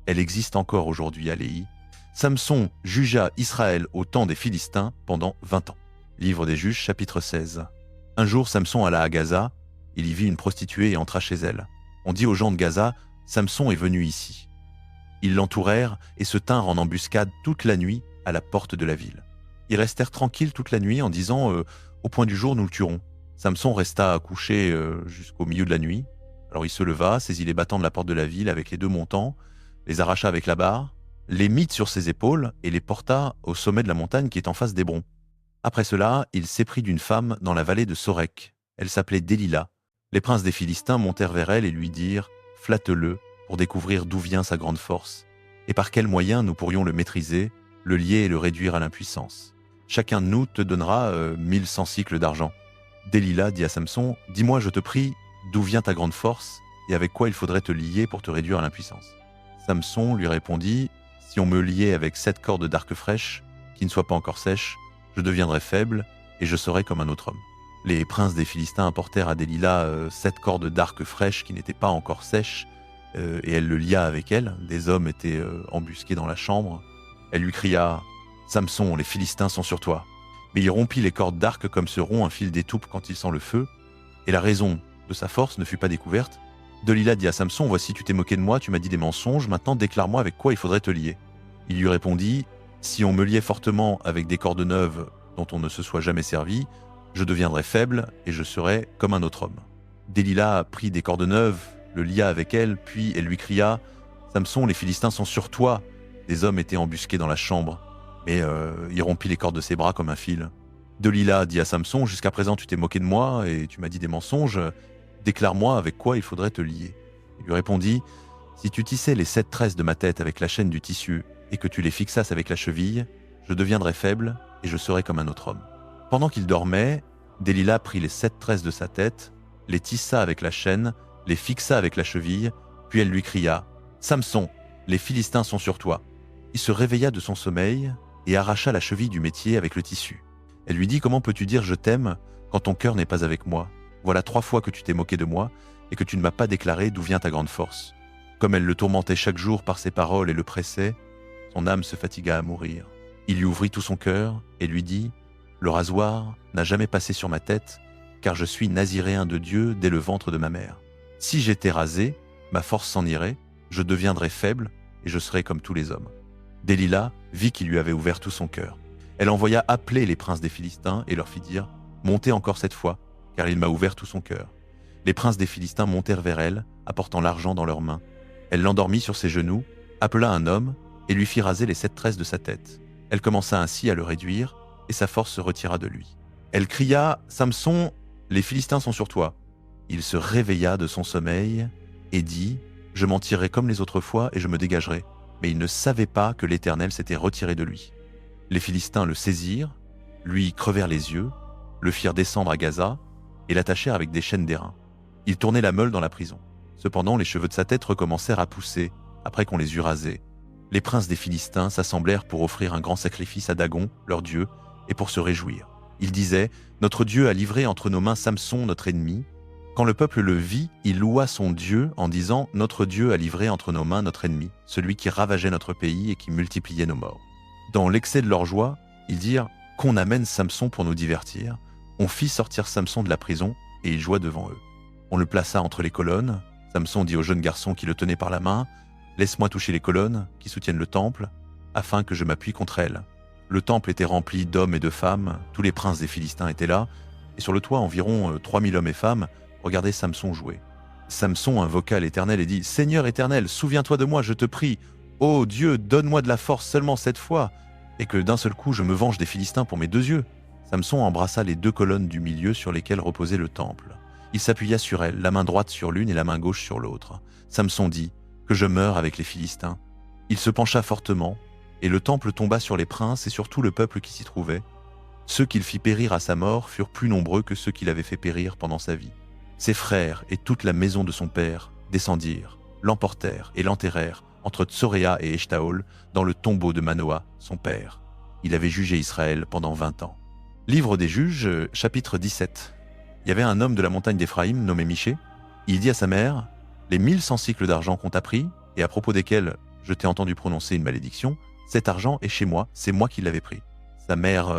Elle existe encore aujourd'hui à Léhi. Samson jugea Israël au temps des Philistins pendant 20 ans. Livre des Juges, chapitre 16. Un jour, Samson alla à Gaza. Il y vit une prostituée et entra chez elle. On dit aux gens de Gaza, « Samson est venu ici. » Ils l'entourèrent et se tinrent en embuscade toute la nuit à la porte de la ville. Ils restèrent tranquilles toute la nuit en disant « Au point du jour, nous le tuerons. » Samson resta couché jusqu'au milieu de la nuit. Alors il se leva, saisit les battants de la porte de la ville avec les 2 montants, les arracha avec la barre, les mit sur ses épaules et les porta au sommet de la montagne qui est en face d'Hébron. Après cela, il s'éprit d'une femme dans la vallée de Sorek. Elle s'appelait Délila. Les princes des Philistins montèrent vers elle et lui dirent « Flatte-le pour découvrir d'où vient sa grande force, et par quels moyens nous pourrions le maîtriser, le lier et le réduire à l'impuissance. Chacun de nous te donnera 1100 cycles d'argent. » Délila dit à Samson « Dis-moi, je te prie, d'où vient ta grande force et avec quoi il faudrait te lier pour te réduire à l'impuissance. » Samson lui répondit « Si on me liait avec 7 cordes d'arc fraîches, qui ne soient pas encore sèches, je deviendrais faible et je serais comme un autre homme. » Les princes des Philistins apportèrent à Délila 7 cordes d'arc fraîches qui n'étaient pas encore sèches, et elle le lia avec elle. Des hommes étaient embusqués dans la chambre. Elle lui cria « Samson, les Philistins sont sur toi. » Mais il rompit les cordes d'arc comme se rompt un fil d'étoupe quand il sent le feu, et la raison de sa force ne fut pas découverte. Délila dit à Samson « Voici, tu t'es moqué de moi, tu m'as dit des mensonges, maintenant déclare-moi avec quoi il faudrait te lier. » Il lui répondit « Si on me liait fortement avec des cordes neuves dont on ne se soit jamais servi, je deviendrais faible et je serais comme un autre homme. » Délila prit des cordes neuves, le lia avec elle, puis elle lui cria « Samson, les Philistins sont sur toi !» Des hommes étaient embusqués dans la chambre, mais il rompit les cordes de ses bras comme un fil. Delila dit à Samson, « Jusqu'à présent tu t'es moqué de moi et tu m'as dit des mensonges. Déclare-moi avec quoi il faudrait te lier. » Il lui répondit, « Si tu tissais les 7 tresses de ma tête avec la chaîne du tissu et que tu les fixasses avec la cheville, je deviendrais faible et je serais comme un autre homme. » Pendant qu'il dormait, Delila prit les 7 tresses de sa tête, les tissa avec la chaîne, les fixa avec la cheville, puis elle lui cria, « Samson, les Philistins sont sur toi. » Il se réveilla de son sommeil et arracha la cheville du métier avec le tissu. Elle lui dit, « Comment peux-tu dire je t'aime quand ton cœur n'est pas avec moi? Voilà 3 fois que tu t'es moqué de moi et que tu ne m'as pas déclaré d'où vient ta grande force. » Comme elle le tourmentait chaque jour par ses paroles et le pressait, son âme se fatigua à mourir. Il lui ouvrit tout son cœur et lui dit, « Le rasoir n'a jamais passé sur ma tête, car je suis naziréen de Dieu dès le ventre de ma mère. Si j'étais rasé, ma force s'en irait, je deviendrais faible et je serais comme tous les hommes. » Delila vit qu'il lui avait ouvert tout son cœur. Elle envoya appeler les princes des Philistins et leur fit dire, « Montez encore cette fois, car il m'a ouvert tout son cœur. » Les princes des Philistins montèrent vers elle, apportant l'argent dans leurs mains. Elle l'endormit sur ses genoux, appela un homme et lui fit raser les 7 tresses de sa tête. Elle commença ainsi à le réduire, et sa force se retira de lui. Elle cria, « Samson, les Philistins sont sur toi. » Il se réveilla de son sommeil et dit, « Je m'en tirerai comme les autres fois et je me dégagerai. » Mais il ne savait pas que l'Éternel s'était retiré de lui. Les Philistins le saisirent, lui crevèrent les yeux, le firent descendre à Gaza et l'attachèrent avec des chaînes d'airain. Il tournait la meule dans la prison. Cependant, les cheveux de sa tête recommencèrent à pousser après qu'on les eut rasés. Les princes des Philistins s'assemblèrent pour offrir un grand sacrifice à Dagon, leur dieu, et pour se réjouir. Ils disaient, « Notre Dieu a livré entre nos mains Samson, notre ennemi. » Quand le peuple le vit, il loua son Dieu en disant, « Notre Dieu a livré entre nos mains notre ennemi, celui qui ravageait notre pays et qui multipliait nos morts. » Dans l'excès de leur joie, ils dirent, « Qu'on amène Samson pour nous divertir. » On fit sortir Samson de la prison et il joua devant eux. On le plaça entre les colonnes. Samson dit au jeune garçon qui le tenait par la main, « Laisse-moi toucher les colonnes qui soutiennent le temple, afin que je m'appuie contre elles. » Le temple était rempli d'hommes et de femmes, tous les princes des Philistins étaient là, et sur le toit environ 3000 hommes et femmes regardaient Samson jouer. Samson invoqua l'Éternel et dit, « Seigneur Éternel, souviens-toi de moi, je te prie. Ô Dieu, donne-moi de la force seulement cette fois, et que d'un seul coup je me venge des Philistins pour mes 2 yeux. » Samson embrassa les 2 colonnes du milieu sur lesquelles reposait le temple. Il s'appuya sur elles, la main droite sur l'une et la main gauche sur l'autre. Samson dit, « Que je meure avec les Philistins. » Il se pencha fortement, et le temple tomba sur les princes et sur tout le peuple qui s'y trouvait. Ceux qu'il fit périr à sa mort furent plus nombreux que ceux qu'il avait fait périr pendant sa vie. Ses frères et toute la maison de son père descendirent, l'emportèrent et l'enterrèrent entre Tsoréa et Eshtaol dans le tombeau de Manoah, son père. Il avait jugé Israël pendant 20 ans. Livre des Juges, chapitre 17. Il y avait un homme de la montagne d'Éphraïm nommé Miché. Il dit à sa mère, « Les 1100 cycles d'argent qu'on t'a pris, et à propos desquels je t'ai entendu prononcer une malédiction, cet argent est chez moi, c'est moi qui l'avais pris. » Sa mère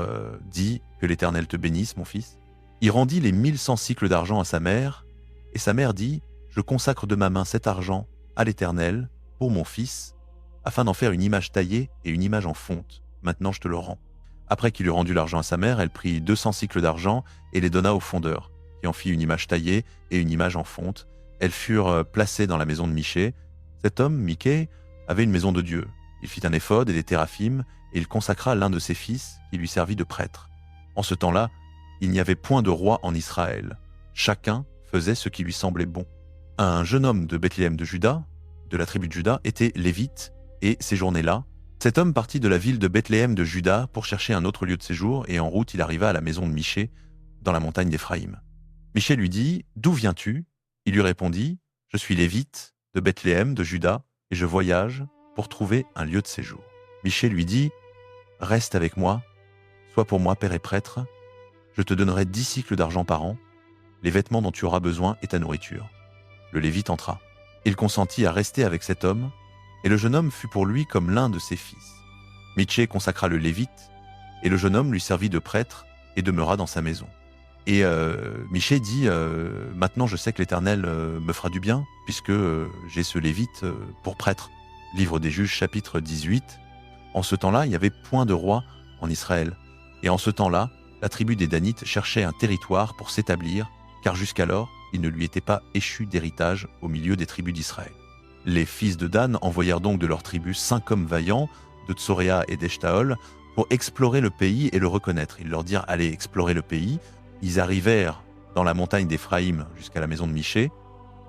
dit, « Que l'Éternel te bénisse, mon fils. » Il rendit les 1100 cycles d'argent à sa mère, et sa mère dit, « Je consacre de ma main cet argent à l'Éternel pour mon fils, afin d'en faire une image taillée et une image en fonte. Maintenant je te le rends. » Après qu'il eut rendu l'argent à sa mère, elle prit 200 cycles d'argent et les donna au fondeur, qui en fit une image taillée et une image en fonte. Elles furent placées dans la maison de Miché. Cet homme, Miché, avait une maison de Dieu. Il fit un éphod et des téraphim, et il consacra l'un de ses fils, qui lui servit de prêtre. En ce temps-là, il n'y avait point de roi en Israël. Chacun faisait ce qui lui semblait bon. Un jeune homme de Bethléem de Juda, de la tribu de Juda, était lévite, et séjournait là. Cet homme partit de la ville de Bethléem de Juda pour chercher un autre lieu de séjour, et en route il arriva à la maison de Miché, dans la montagne d'Éphraïm. Miché lui dit, « D'où viens-tu » Il lui répondit, « Je suis lévite, de Bethléem de Juda, et je voyage pour trouver un lieu de séjour. » Miché lui dit, « Reste avec moi, sois pour moi père et prêtre, je te donnerai 10 cycles d'argent par an, les vêtements dont tu auras besoin et ta nourriture. » Le lévite entra. Il consentit à rester avec cet homme, et le jeune homme fut pour lui comme l'un de ses fils. Miché consacra le lévite, et le jeune homme lui servit de prêtre et demeura dans sa maison. Et Miché dit, « Maintenant je sais que l'Éternel me fera du bien, puisque j'ai ce lévite pour prêtre. » Livre des Juges, chapitre 18. En ce temps-là, il n'y avait point de roi en Israël. Et en ce temps-là, la tribu des Danites cherchait un territoire pour s'établir, car jusqu'alors, il ne lui était pas échu d'héritage au milieu des tribus d'Israël. Les fils de Dan envoyèrent donc de leur tribu 5 hommes vaillants, de Tsoréa et d'Eshtaol, pour explorer le pays et le reconnaître. Ils leur dirent, allez, explorer le pays. Ils arrivèrent dans la montagne d'Éphraïm jusqu'à la maison de Michée,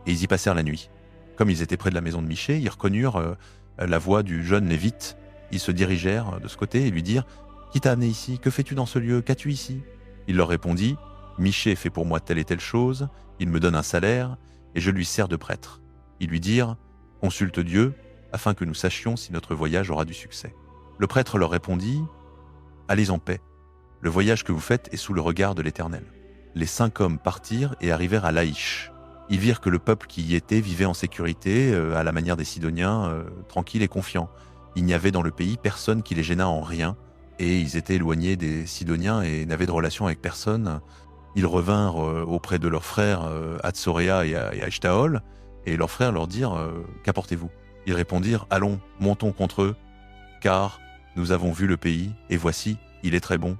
et ils y passèrent la nuit. Comme ils étaient près de la maison de Michée, ils reconnurent la voix du jeune Lévite. Ils se dirigèrent de ce côté et lui dirent, qui t'a amené ici? Que fais-tu dans ce lieu? Qu'as-tu ici? Il leur répondit, Michée fait pour moi telle et telle chose, il me donne un salaire, et je lui sers de prêtre. Ils lui dirent, consulte Dieu, afin que nous sachions si notre voyage aura du succès. Le prêtre leur répondit, allez en paix, le voyage que vous faites est sous le regard de l'Éternel. Les 5 hommes partirent et arrivèrent à Laïch. Ils virent que le peuple qui y était vivait en sécurité, à la manière des Sidoniens, tranquille et confiant. Il n'y avait dans le pays personne qui les gênât en rien, et ils étaient éloignés des Sidoniens et n'avaient de relation avec personne. Ils revinrent auprès de leurs frères à Tsoréa et à Eshtaol, et leurs frères leur dirent « Qu'apportez-vous » Ils répondirent « Allons, montons contre eux, car nous avons vu le pays, et voici, il est très bon,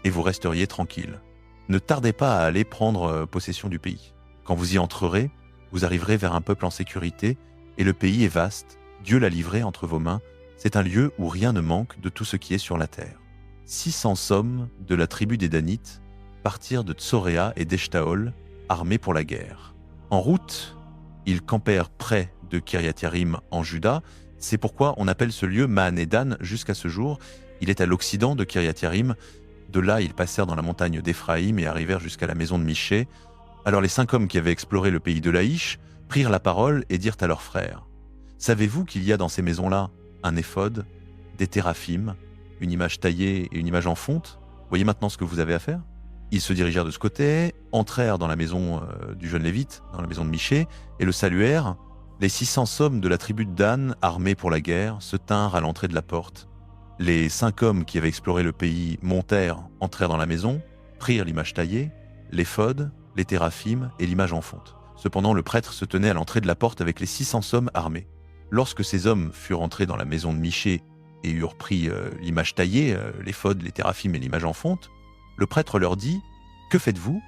et vous resteriez tranquilles. Ne tardez pas à aller prendre possession du pays. Quand vous y entrerez, vous arriverez vers un peuple en sécurité, et le pays est vaste, Dieu l'a livré entre vos mains, c'est un lieu où rien ne manque de tout ce qui est sur la terre. 600 hommes de la tribu des Danites partirent de Tsoréa et d'Eshtaol, armés pour la guerre. En route, ils campèrent près de Kiriath-Yarim en Juda. C'est pourquoi on appelle ce lieu Mahanedan jusqu'à ce jour. Il est à l'occident de Kiriath-Yarim. De là, ils passèrent dans la montagne d'Éphraïm et arrivèrent jusqu'à la maison de Michée. Alors les 5 hommes qui avaient exploré le pays de Laïch prirent la parole et dirent à leurs frères, « Savez-vous qu'il y a dans ces maisons-là un éphod, des téraphim, une image taillée et une image en fonte? Voyez maintenant ce que vous avez à faire ?» Ils se dirigèrent de ce côté, entrèrent dans la maison du jeune Lévite, dans la maison de Michée, et le saluèrent. Les 600 hommes de la tribu de Dan, armés pour la guerre, se tinrent à l'entrée de la porte. Les 5 hommes qui avaient exploré le pays montèrent, entrèrent dans la maison, prirent l'image taillée, l'éphod, les téraphim et l'image en fonte. Cependant, le prêtre se tenait à l'entrée de la porte avec les 600 hommes armés. Lorsque ces hommes furent entrés dans la maison de Michée et eurent pris l'image taillée, l'éphod, les téraphim et l'image en fonte, le prêtre leur dit « Que faites-vous »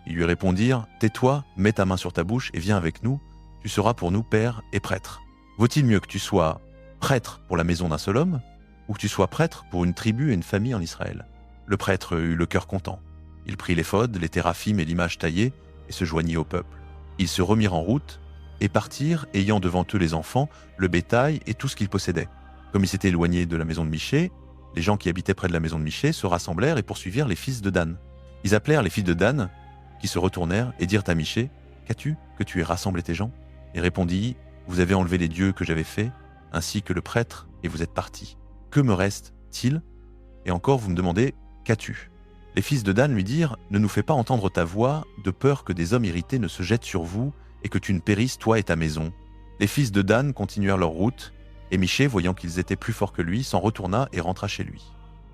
Ils lui répondirent « Tais-toi, mets ta main sur ta bouche et viens avec nous, tu seras pour nous père et prêtre. Vaut-il mieux que tu sois prêtre pour la maison d'un seul homme ou que tu sois prêtre pour une tribu et une famille en Israël ?» Le prêtre eut le cœur content. Il prit l'éphod, les téraphim et l'image taillée et se joignit au peuple. Ils se remirent en route et partirent, ayant devant eux les enfants, le bétail et tout ce qu'ils possédaient. Comme ils s'étaient éloignés de la maison de Michée, les gens qui habitaient près de la maison de Michée se rassemblèrent et poursuivirent les fils de Dan. Ils appelèrent les fils de Dan, qui se retournèrent et dirent à Michée, « Qu'as-tu que tu aies rassemblé tes gens ?» Et répondit, « Vous avez enlevé les dieux que j'avais faits, ainsi que le prêtre, et vous êtes partis. Que me reste-t-il? Et encore vous me demandez, qu'as-tu » Les fils de Dan lui dirent, « Ne nous fais pas entendre ta voix, de peur que des hommes irrités ne se jettent sur vous, et que tu ne périsses toi et ta maison. » Les fils de Dan continuèrent leur route, et Michée, voyant qu'ils étaient plus forts que lui, s'en retourna et rentra chez lui.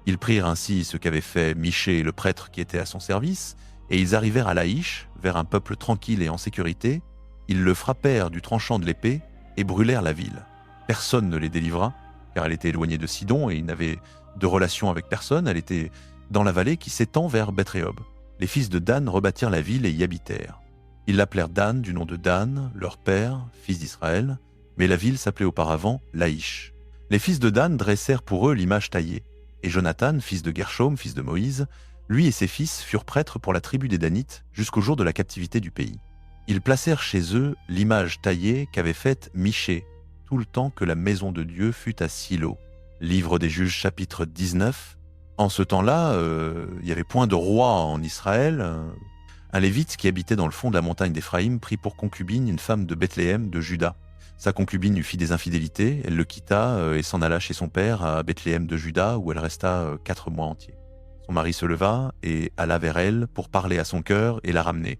Ils prirent ainsi ce qu'avaient fait Michée et le prêtre qui était à son service, et ils arrivèrent à Laïch, vers un peuple tranquille et en sécurité. Ils le frappèrent du tranchant de l'épée et brûlèrent la ville. Personne ne les délivra, car elle était éloignée de Sidon et ils n'avaient de relation avec personne. Elle était dans la vallée qui s'étend vers Beth-Rehob. Les fils de Dan rebâtirent la ville et y habitèrent. Ils l'appelèrent Dan du nom de Dan, leur père, fils d'Israël, mais la ville s'appelait auparavant Laïch. Les fils de Dan dressèrent pour eux l'image taillée, et Jonathan, fils de Gershom, fils de Moïse, lui et ses fils furent prêtres pour la tribu des Danites jusqu'au jour de la captivité du pays. Ils placèrent chez eux l'image taillée qu'avait faite Michée, tout le temps que la maison de Dieu fut à Silo. Livre des Juges, chapitre 19. En ce temps-là, il n'y avait point de roi en Israël. Un Lévite qui habitait dans le fond de la montagne d'Éphraïm prit pour concubine une femme de Bethléem de Juda. Sa concubine lui fit des infidélités, elle le quitta et s'en alla chez son père à Bethléem de Juda, où elle resta 4 mois entiers. Son mari se leva et alla vers elle pour parler à son cœur et la ramener.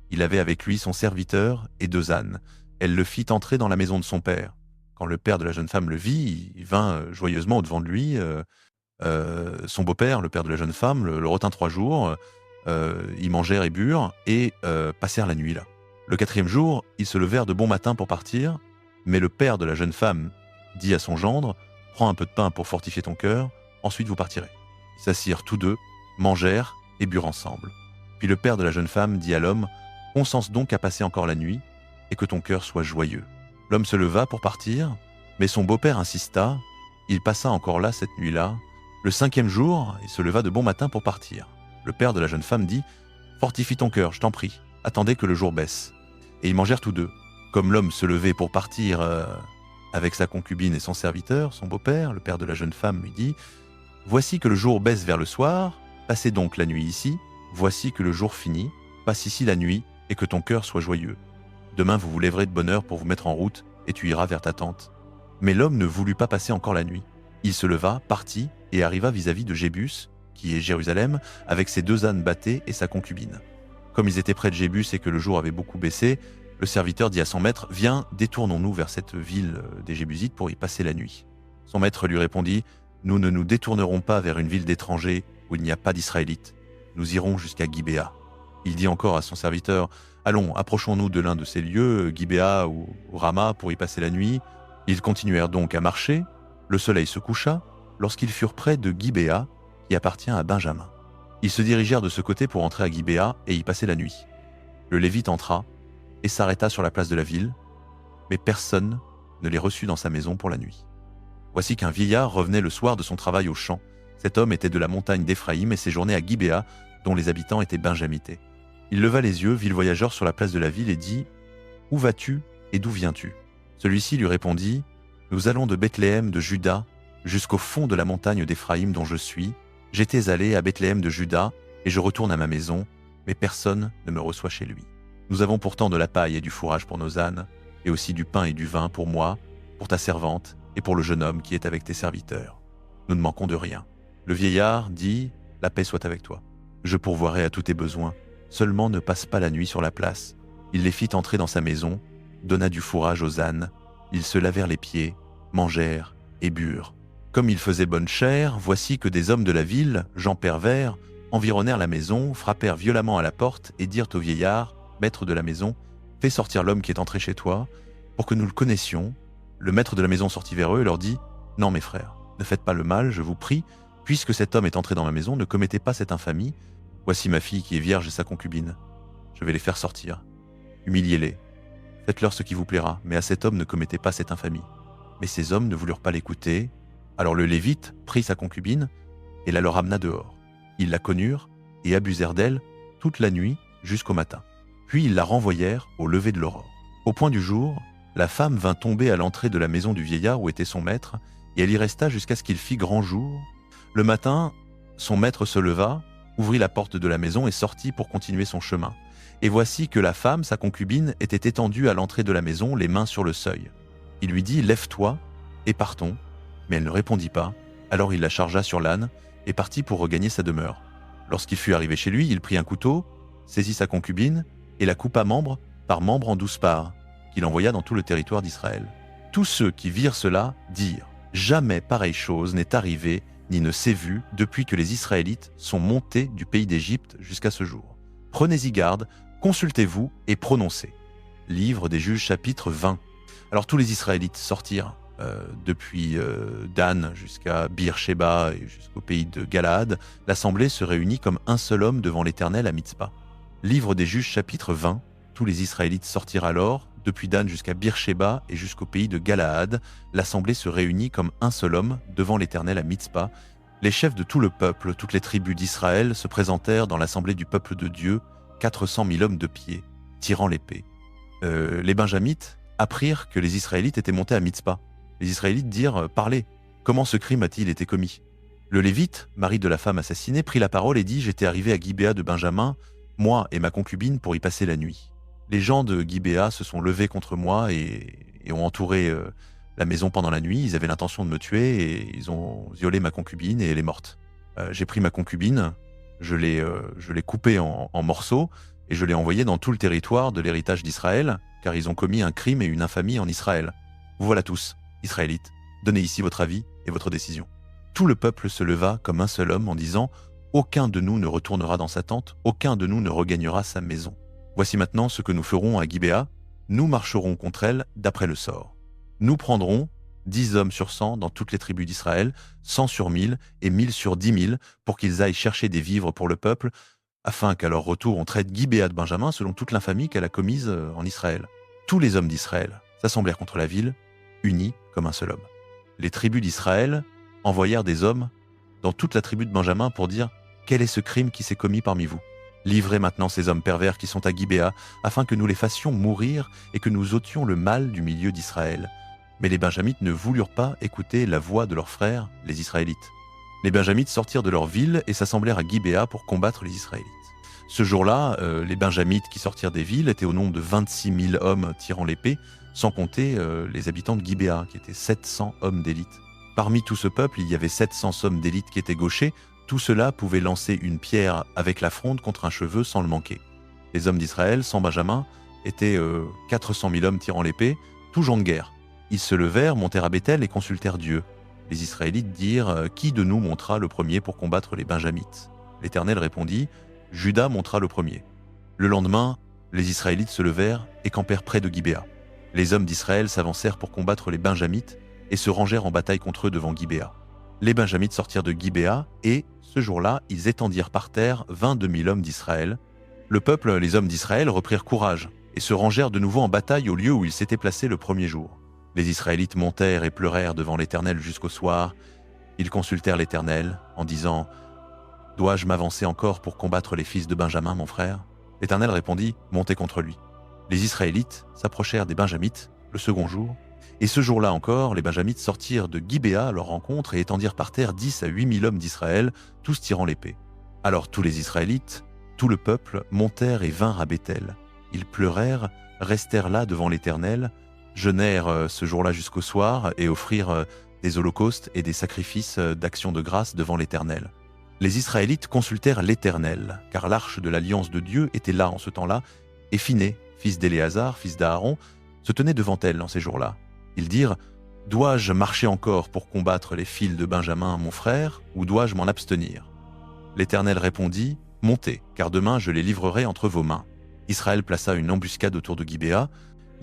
Il avait avec lui son serviteur et 2 ânes. Elle le fit entrer dans la maison de son père. Quand le père de la jeune femme le vit, il vint joyeusement au-devant de lui. Son beau-père, le père de la jeune femme, le retint 3 jours. Ils mangèrent et burent et passèrent la nuit là. Le 4e jour, ils se levèrent de bon matin pour partir. Mais le père de la jeune femme dit à son gendre, « Prends un peu de pain pour fortifier ton cœur, ensuite vous partirez. » Ils s'assirent tous 2, mangèrent et burent ensemble. Puis le père de la jeune femme dit à l'homme, « Consens donc à passer encore la nuit, et que ton cœur soit joyeux. » L'homme se leva pour partir, mais son beau-père insista. Il passa encore là cette nuit-là, Le 5e jour, il se leva de bon matin pour partir. Le père de la jeune femme dit « Fortifie ton cœur, je t'en prie, attendez que le jour baisse. » Et ils mangèrent tous deux. Comme l'homme se levait pour partir avec sa concubine et son serviteur, son beau-père, le père de la jeune femme lui dit « Voici que le jour baisse vers le soir, passez donc la nuit ici, voici que le jour finit, passe ici la nuit, et que ton cœur soit joyeux. Demain vous vous lèverez de bonne heure pour vous mettre en route, et tu iras vers ta tente. » Mais l'homme ne voulut pas passer encore la nuit. Il se leva, partit, et arriva vis-à-vis de Jébus, qui est Jérusalem, avec ses 2 ânes bâtés et sa concubine. Comme ils étaient près de Jébus et que le jour avait beaucoup baissé, le serviteur dit à son maître « Viens, détournons-nous vers cette ville des Jébusites pour y passer la nuit. » Son maître lui répondit « Nous ne nous détournerons pas vers une ville d'étrangers où il n'y a pas d'Israélites. Nous irons jusqu'à Gibéa. » Il dit encore à son serviteur « Allons, approchons-nous de l'un de ces lieux, Gibéa ou Rama, pour y passer la nuit. » Ils continuèrent donc à marcher. Le soleil se coucha lorsqu'ils furent près de Gibéa, qui appartient à Benjamin. Ils se dirigèrent de ce côté pour entrer à Gibéa et y passer la nuit. Le Lévite entra et s'arrêta sur la place de la ville, mais personne ne les reçut dans sa maison pour la nuit. Voici qu'un vieillard revenait le soir de son travail au champ. Cet homme était de la montagne d'Éphraïm et séjournait à Gibéa, dont les habitants étaient benjamités. Il leva les yeux, vit le voyageur sur la place de la ville et dit « Où vas-tu et d'où viens-tu » Celui-ci lui répondit « Nous allons de Bethléem de Juda jusqu'au fond de la montagne d'Éphraïm dont je suis. J'étais allé à Bethléem de Juda et je retourne à ma maison, mais personne ne me reçoit chez lui. Nous avons pourtant de la paille et du fourrage pour nos ânes, et aussi du pain et du vin pour moi, pour ta servante et pour le jeune homme qui est avec tes serviteurs. Nous ne manquons de rien. » Le vieillard dit « La paix soit avec toi. Je pourvoirai à tous tes besoins. Seulement ne passe pas la nuit sur la place. » Il les fit entrer dans sa maison, donna du fourrage aux ânes. Ils se lavèrent les pieds, mangèrent et burent. Comme il faisait bonne chère, voici que des hommes de la ville, gens pervers, environnèrent la maison, frappèrent violemment à la porte et dirent au vieillard, maître de la maison, « Fais sortir l'homme qui est entré chez toi, pour que nous le connaissions. » Le maître de la maison sortit vers eux et leur dit, « Non, mes frères, ne faites pas le mal, je vous prie, puisque cet homme est entré dans ma maison, ne commettez pas cette infamie. Voici ma fille qui est vierge et sa concubine. Je vais les faire sortir. Humiliez-les. Faites-leur ce qui vous plaira, mais à cet homme ne commettez pas cette infamie. » Mais ces hommes ne voulurent pas l'écouter. Alors le Lévite prit sa concubine et la leur amena dehors. Ils la connurent et abusèrent d'elle toute la nuit jusqu'au matin. Puis ils la renvoyèrent au lever de l'aurore. Au point du jour, la femme vint tomber à l'entrée de la maison du vieillard où était son maître, et elle y resta jusqu'à ce qu'il fît grand jour. Le matin, son maître se leva, ouvrit la porte de la maison et sortit pour continuer son chemin. Et voici que la femme, sa concubine, était étendue à l'entrée de la maison, les mains sur le seuil. Il lui dit « Lève-toi et partons ». Mais elle ne répondit pas. Alors il la chargea sur l'âne et partit pour regagner sa demeure. Lorsqu'il fut arrivé chez lui, il prit un couteau, saisit sa concubine et la coupa membre par membre en 12 parts, qu'il envoya dans tout le territoire d'Israël. Tous ceux qui virent cela dirent « Jamais pareille chose n'est arrivée ni ne s'est vue depuis que les Israélites sont montés du pays d'Égypte jusqu'à ce jour. Prenez-y garde, consultez-vous et prononcez. » Livre des Juges chapitre 20. Alors tous les Israélites sortirent depuis Dan jusqu'à Bir-Sheba et jusqu'au pays de Galaad. L'assemblée se réunit comme un seul homme devant l'Éternel à Mitzpah. Livre des Juges chapitre 20. Tous les Israélites sortirent alors, depuis Dan jusqu'à Bir-Sheba et jusqu'au pays de Galaad. L'assemblée se réunit comme un seul homme devant l'Éternel à Mitzpah. Les chefs de tout le peuple, toutes les tribus d'Israël, se présentèrent dans l'assemblée du peuple de Dieu, 400 000 hommes de pied, tirant l'épée. Les Benjamites apprirent que les Israélites étaient montés à Mitzpah. Les Israélites dirent « Parlez, comment ce crime a-t-il été commis ?» Le Lévite, mari de la femme assassinée, prit la parole et dit « J'étais arrivé à Gibéa de Benjamin, moi et ma concubine, pour y passer la nuit. Les gens de Gibéa se sont levés contre moi et ont entouré la maison pendant la nuit. Ils avaient l'intention de me tuer et ils ont violé ma concubine et elle est morte. J'ai pris ma concubine, je l'ai coupée en morceaux et je l'ai envoyée dans tout le territoire de l'héritage d'Israël, car ils ont commis un crime et une infamie en Israël. Vous voilà tous, Israélites, donnez ici votre avis et votre décision. » Tout le peuple se leva comme un seul homme en disant « Aucun de nous ne retournera dans sa tente, aucun de nous ne regagnera sa maison. Voici maintenant ce que nous ferons à Gibéa. Nous marcherons contre elle d'après le sort. Nous prendrons 10 hommes sur 100 dans toutes les tribus d'Israël, 100 sur 1000 et 1000 sur 10 000 pour qu'ils aillent chercher des vivres pour le peuple, afin qu'à leur retour on traite Gibéa de Benjamin selon toute l'infamie qu'elle a commise en Israël. » Tous les hommes d'Israël s'assemblèrent contre la ville, unis comme un seul homme. Les tribus d'Israël envoyèrent des hommes dans toute la tribu de Benjamin pour dire « Quel est ce crime qui s'est commis parmi vous ?» Livrez maintenant ces hommes pervers qui sont à Gibéa, afin que nous les fassions mourir et que nous ôtions le mal du milieu d'Israël. Mais les Benjamites ne voulurent pas écouter la voix de leurs frères, les Israélites. Les Benjamites sortirent de leur ville et s'assemblèrent à Gibéa pour combattre les Israélites. Ce jour-là, les Benjamites qui sortirent des villes étaient au nombre de 26 000 hommes tirant l'épée, sans compter les habitants de Gibéa, qui étaient 700 hommes d'élite. Parmi tout ce peuple, il y avait 700 hommes d'élite qui étaient gauchers. Tout cela pouvait lancer une pierre avec la fronde contre un cheveu sans le manquer. Les hommes d'Israël, sans Benjamin, étaient 400 000 hommes tirant l'épée, tous gens de guerre. Ils se levèrent, montèrent à Béthel et consultèrent Dieu. Les Israélites dirent « Qui de nous montera le premier pour combattre les Benjamites ?» L'Éternel répondit « Juda montera le premier. » Le lendemain, les Israélites se levèrent et campèrent près de Gibéa. Les hommes d'Israël s'avancèrent pour combattre les Benjamites et se rangèrent en bataille contre eux devant Gibéa. Les Benjamites sortirent de Gibéa et, ce jour-là, ils étendirent par terre 22 000 hommes d'Israël. Le peuple, les hommes d'Israël, reprirent courage et se rangèrent de nouveau en bataille au lieu où ils s'étaient placés le premier jour. Les Israélites montèrent et pleurèrent devant l'Éternel jusqu'au soir. Ils consultèrent l'Éternel en disant « Dois-je m'avancer encore pour combattre les fils de Benjamin, mon frère ?» L'Éternel répondit « Montez contre lui. » Les Israélites s'approchèrent des Benjamites le second jour. Et ce jour-là encore, les Benjamites sortirent de Gibéa à leur rencontre et étendirent par terre 10 à 8 000 hommes d'Israël, tous tirant l'épée. Alors tous les Israélites, tout le peuple, montèrent et vinrent à Béthel. Ils pleurèrent, restèrent là devant l'Éternel, jeûnèrent ce jour-là jusqu'au soir et offrirent des holocaustes et des sacrifices d'action de grâce devant l'Éternel. Les Israélites consultèrent l'Éternel, car l'arche de l'alliance de Dieu était là en ce temps-là, et Phiné, fils d'Éléazar, fils d'Aaron, se tenait devant elle en ces jours-là. Ils dirent « Dois-je marcher encore pour combattre les fils de Benjamin, mon frère, ou dois-je m'en abstenir ?» L'Éternel répondit « Montez, car demain je les livrerai entre vos mains. » Israël plaça une embuscade autour de Gibéa.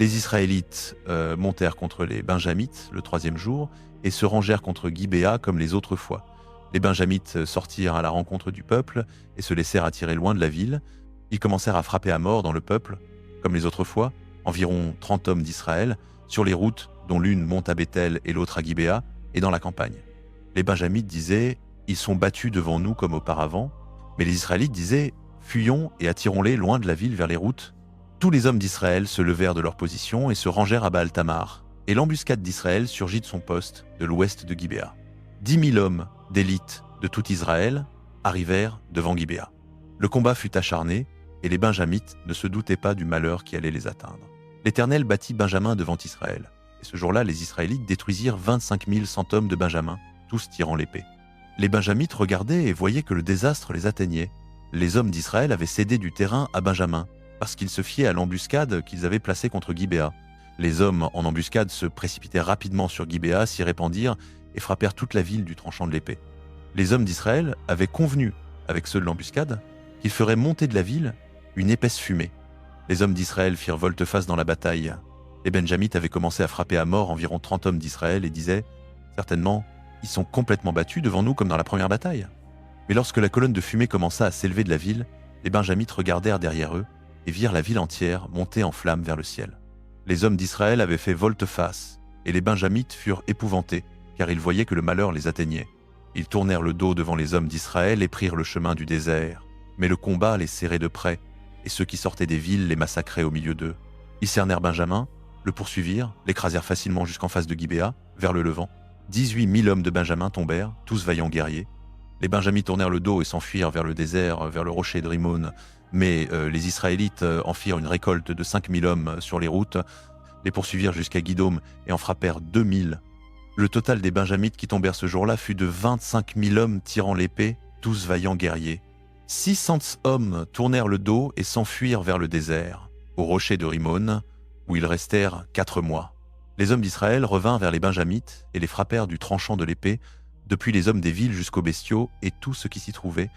Les Israélites montèrent contre les Benjamites le troisième jour et se rangèrent contre Gibéa comme les autres fois. Les Benjamites sortirent à la rencontre du peuple et se laissèrent attirer loin de la ville. Ils commencèrent à frapper à mort dans le peuple, comme les autres fois, environ 30 hommes d'Israël, sur les routes dont l'une monte à Béthel et l'autre à Gibéa, et dans la campagne. Les Benjamites disaient « Ils sont battus devant nous comme auparavant », mais les Israélites disaient « Fuyons et attirons-les loin de la ville vers les routes ». Tous les hommes d'Israël se levèrent de leur position et se rangèrent à Baal-Tamar, et l'embuscade d'Israël surgit de son poste, de l'ouest de Gibéa. 10 000 hommes d'élite de tout Israël arrivèrent devant Gibéa. Le combat fut acharné, et les Benjamites ne se doutaient pas du malheur qui allait les atteindre. L'Éternel battit Benjamin devant Israël. Et ce jour-là, les Israélites détruisirent 25 100 hommes de Benjamin, tous tirant l'épée. Les Benjamites regardaient et voyaient que le désastre les atteignait. Les hommes d'Israël avaient cédé du terrain à Benjamin, parce qu'ils se fiaient à l'embuscade qu'ils avaient placée contre Gibéa. Les hommes en embuscade se précipitèrent rapidement sur Gibéa, s'y répandirent et frappèrent toute la ville du tranchant de l'épée. Les hommes d'Israël avaient convenu, avec ceux de l'embuscade, qu'ils feraient monter de la ville une épaisse fumée. Les hommes d'Israël firent volte-face dans la bataille. Les Benjamites avaient commencé à frapper à mort environ 30 hommes d'Israël et disaient « Certainement, ils sont complètement battus devant nous comme dans la première bataille. » Mais lorsque la colonne de fumée commença à s'élever de la ville, les Benjamites regardèrent derrière eux et virent la ville entière monter en flammes vers le ciel. Les hommes d'Israël avaient fait volte-face et les Benjamites furent épouvantés car ils voyaient que le malheur les atteignait. Ils tournèrent le dos devant les hommes d'Israël et prirent le chemin du désert. Mais le combat les serrait de près et ceux qui sortaient des villes les massacraient au milieu d'eux. Ils cernèrent Benjamin, le poursuivirent, l'écrasèrent facilement jusqu'en face de Gibéa, vers le levant. 18 000 hommes de Benjamin tombèrent, tous vaillants guerriers. Les Benjamites tournèrent le dos et s'enfuirent vers le désert, vers le rocher de Rimon. Mais les Israélites en firent une récolte de 5 000 hommes sur les routes, les poursuivirent jusqu'à Guidom et en frappèrent 2 000. Le total des Benjamites qui tombèrent ce jour-là fut de 25 000 hommes tirant l'épée, tous vaillants guerriers. 600 hommes tournèrent le dos et s'enfuirent vers le désert, au rocher de Rimon, où ils restèrent 4 mois. Les hommes d'Israël revinrent vers les Benjamites et les frappèrent du tranchant de l'épée, depuis les hommes des villes jusqu'aux bestiaux et tout ce qui s'y trouvait.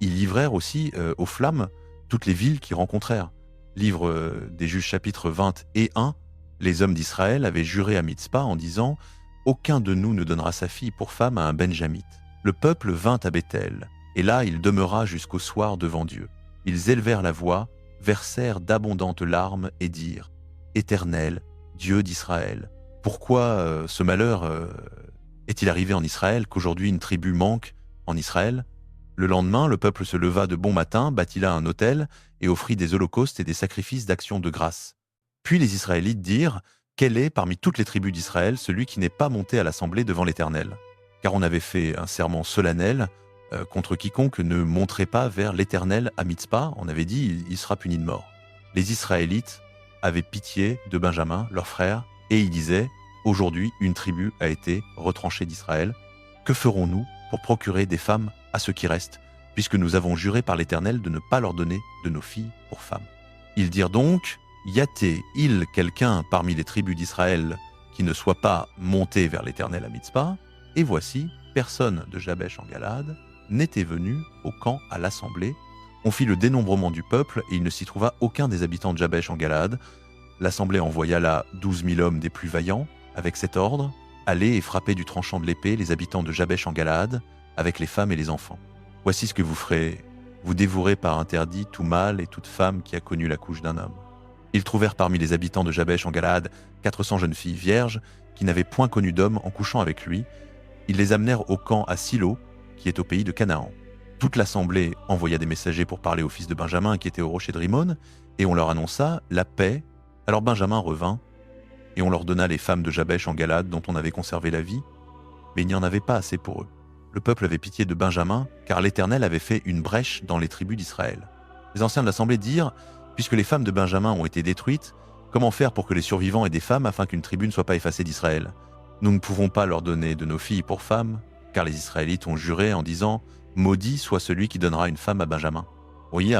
Ils livrèrent aussi aux flammes toutes les villes qu'ils rencontrèrent. Livre des Juges chapitre 20 et 1, les hommes d'Israël avaient juré à Mitzpa en disant « Aucun de nous ne donnera sa fille pour femme à un Benjamite. » Le peuple vint à Béthel, et là il demeura jusqu'au soir devant Dieu. Ils élevèrent la voix, versèrent d'abondantes larmes et dirent « Éternel, Dieu d'Israël, pourquoi ce malheur est-il arrivé en Israël qu'aujourd'hui une tribu manque en Israël. Le lendemain, le peuple se leva de bon matin, bâtit là un autel et offrit des holocaustes et des sacrifices d'action de grâce. Puis les Israélites dirent: quel est, parmi toutes les tribus d'Israël, celui qui n'est pas monté à l'assemblée devant l'Éternel? Car on avait fait un serment solennel contre quiconque ne monterait pas vers l'Éternel à Mitzpah. On avait dit: il sera puni de mort. Les Israélites avaient pitié de Benjamin, leur frère, et ils disaient: aujourd'hui, une tribu a été retranchée d'Israël. Que ferons-nous pour procurer des femmes à ceux qui restent, puisque nous avons juré par l'Éternel de ne pas leur donner de nos filles pour femmes? Ils dirent donc: y a-t-il quelqu'un parmi les tribus d'Israël qui ne soit pas monté vers l'Éternel à Mitzpah? Et voici, personne de Jabesh en Galade n'était venu au camp à l'assemblée. On fit le dénombrement du peuple, et il ne s'y trouva aucun des habitants de Jabesh en Galade. L'assemblée envoya là 12 000 hommes des plus vaillants, avec cet ordre: allez et frappez du tranchant de l'épée les habitants de Jabesh en Galade, avec les femmes et les enfants. Voici ce que vous ferez: vous dévorez par interdit tout mâle et toute femme qui a connu la couche d'un homme. Ils trouvèrent parmi les habitants de Jabesh en Galade 400 jeunes filles vierges qui n'avaient point connu d'homme en couchant avec lui. Ils les amenèrent au camp à Silo, qui est au pays de Canaan. Toute l'assemblée envoya des messagers pour parler aux fils de Benjamin qui étaient au rocher de Rimon, et on leur annonça la paix. Alors Benjamin revint, et on leur donna les femmes de Jabesh en Galade dont on avait conservé la vie, mais il n'y en avait pas assez pour eux. Le peuple avait pitié de Benjamin, car l'Éternel avait fait une brèche dans les tribus d'Israël. Les anciens de l'assemblée dirent: puisque les femmes de Benjamin ont été détruites, comment faire pour que les survivants aient des femmes afin qu'une tribu ne soit pas effacée d'Israël? Nous ne pouvons pas leur donner de nos filles pour femmes, car les Israélites ont juré en disant: maudit soit celui qui donnera une femme à Benjamin. Oui.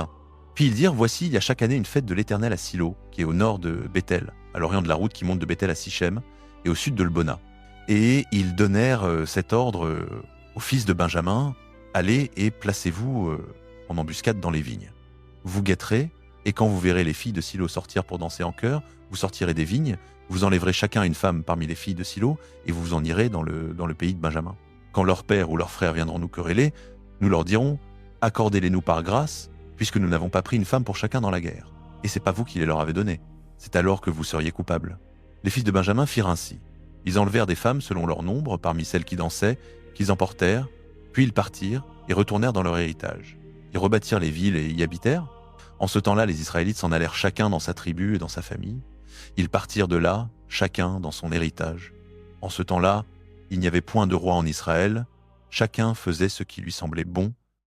Puis ils dirent: voici, il y a chaque année une fête de l'Éternel à Silo, qui est au nord de Béthel, à l'orient de la route qui monte de Béthel à Sichem, et au sud de Lebona. Et ils donnèrent cet ordre aux fils de Benjamin: allez et placez-vous en embuscade dans les vignes. Vous guetterez, et quand vous verrez les filles de Silo sortir pour danser en chœur, vous sortirez des vignes, vous enlèverez chacun une femme parmi les filles de Silo, et vous en irez dans le pays de Benjamin. Quand leur père ou leur frère viendront nous quereller, nous leur dirons: accordez-les-nous par grâce, puisque nous n'avons pas pris une femme pour chacun dans la guerre. Et c'est pas vous qui les leur avez données. C'est alors que vous seriez coupables. Les fils de Benjamin firent ainsi. Ils enlevèrent des femmes selon leur nombre, parmi celles qui dansaient, qu'ils emportèrent, puis ils partirent et retournèrent dans leur héritage. Ils rebâtirent les villes et y habitèrent. En ce temps-là, les Israélites s'en allèrent chacun dans sa tribu et dans sa famille. Ils partirent de là, chacun dans son héritage. En ce temps-là, il n'y avait point de roi en Israël. Chacun faisait ce qui lui semblait bon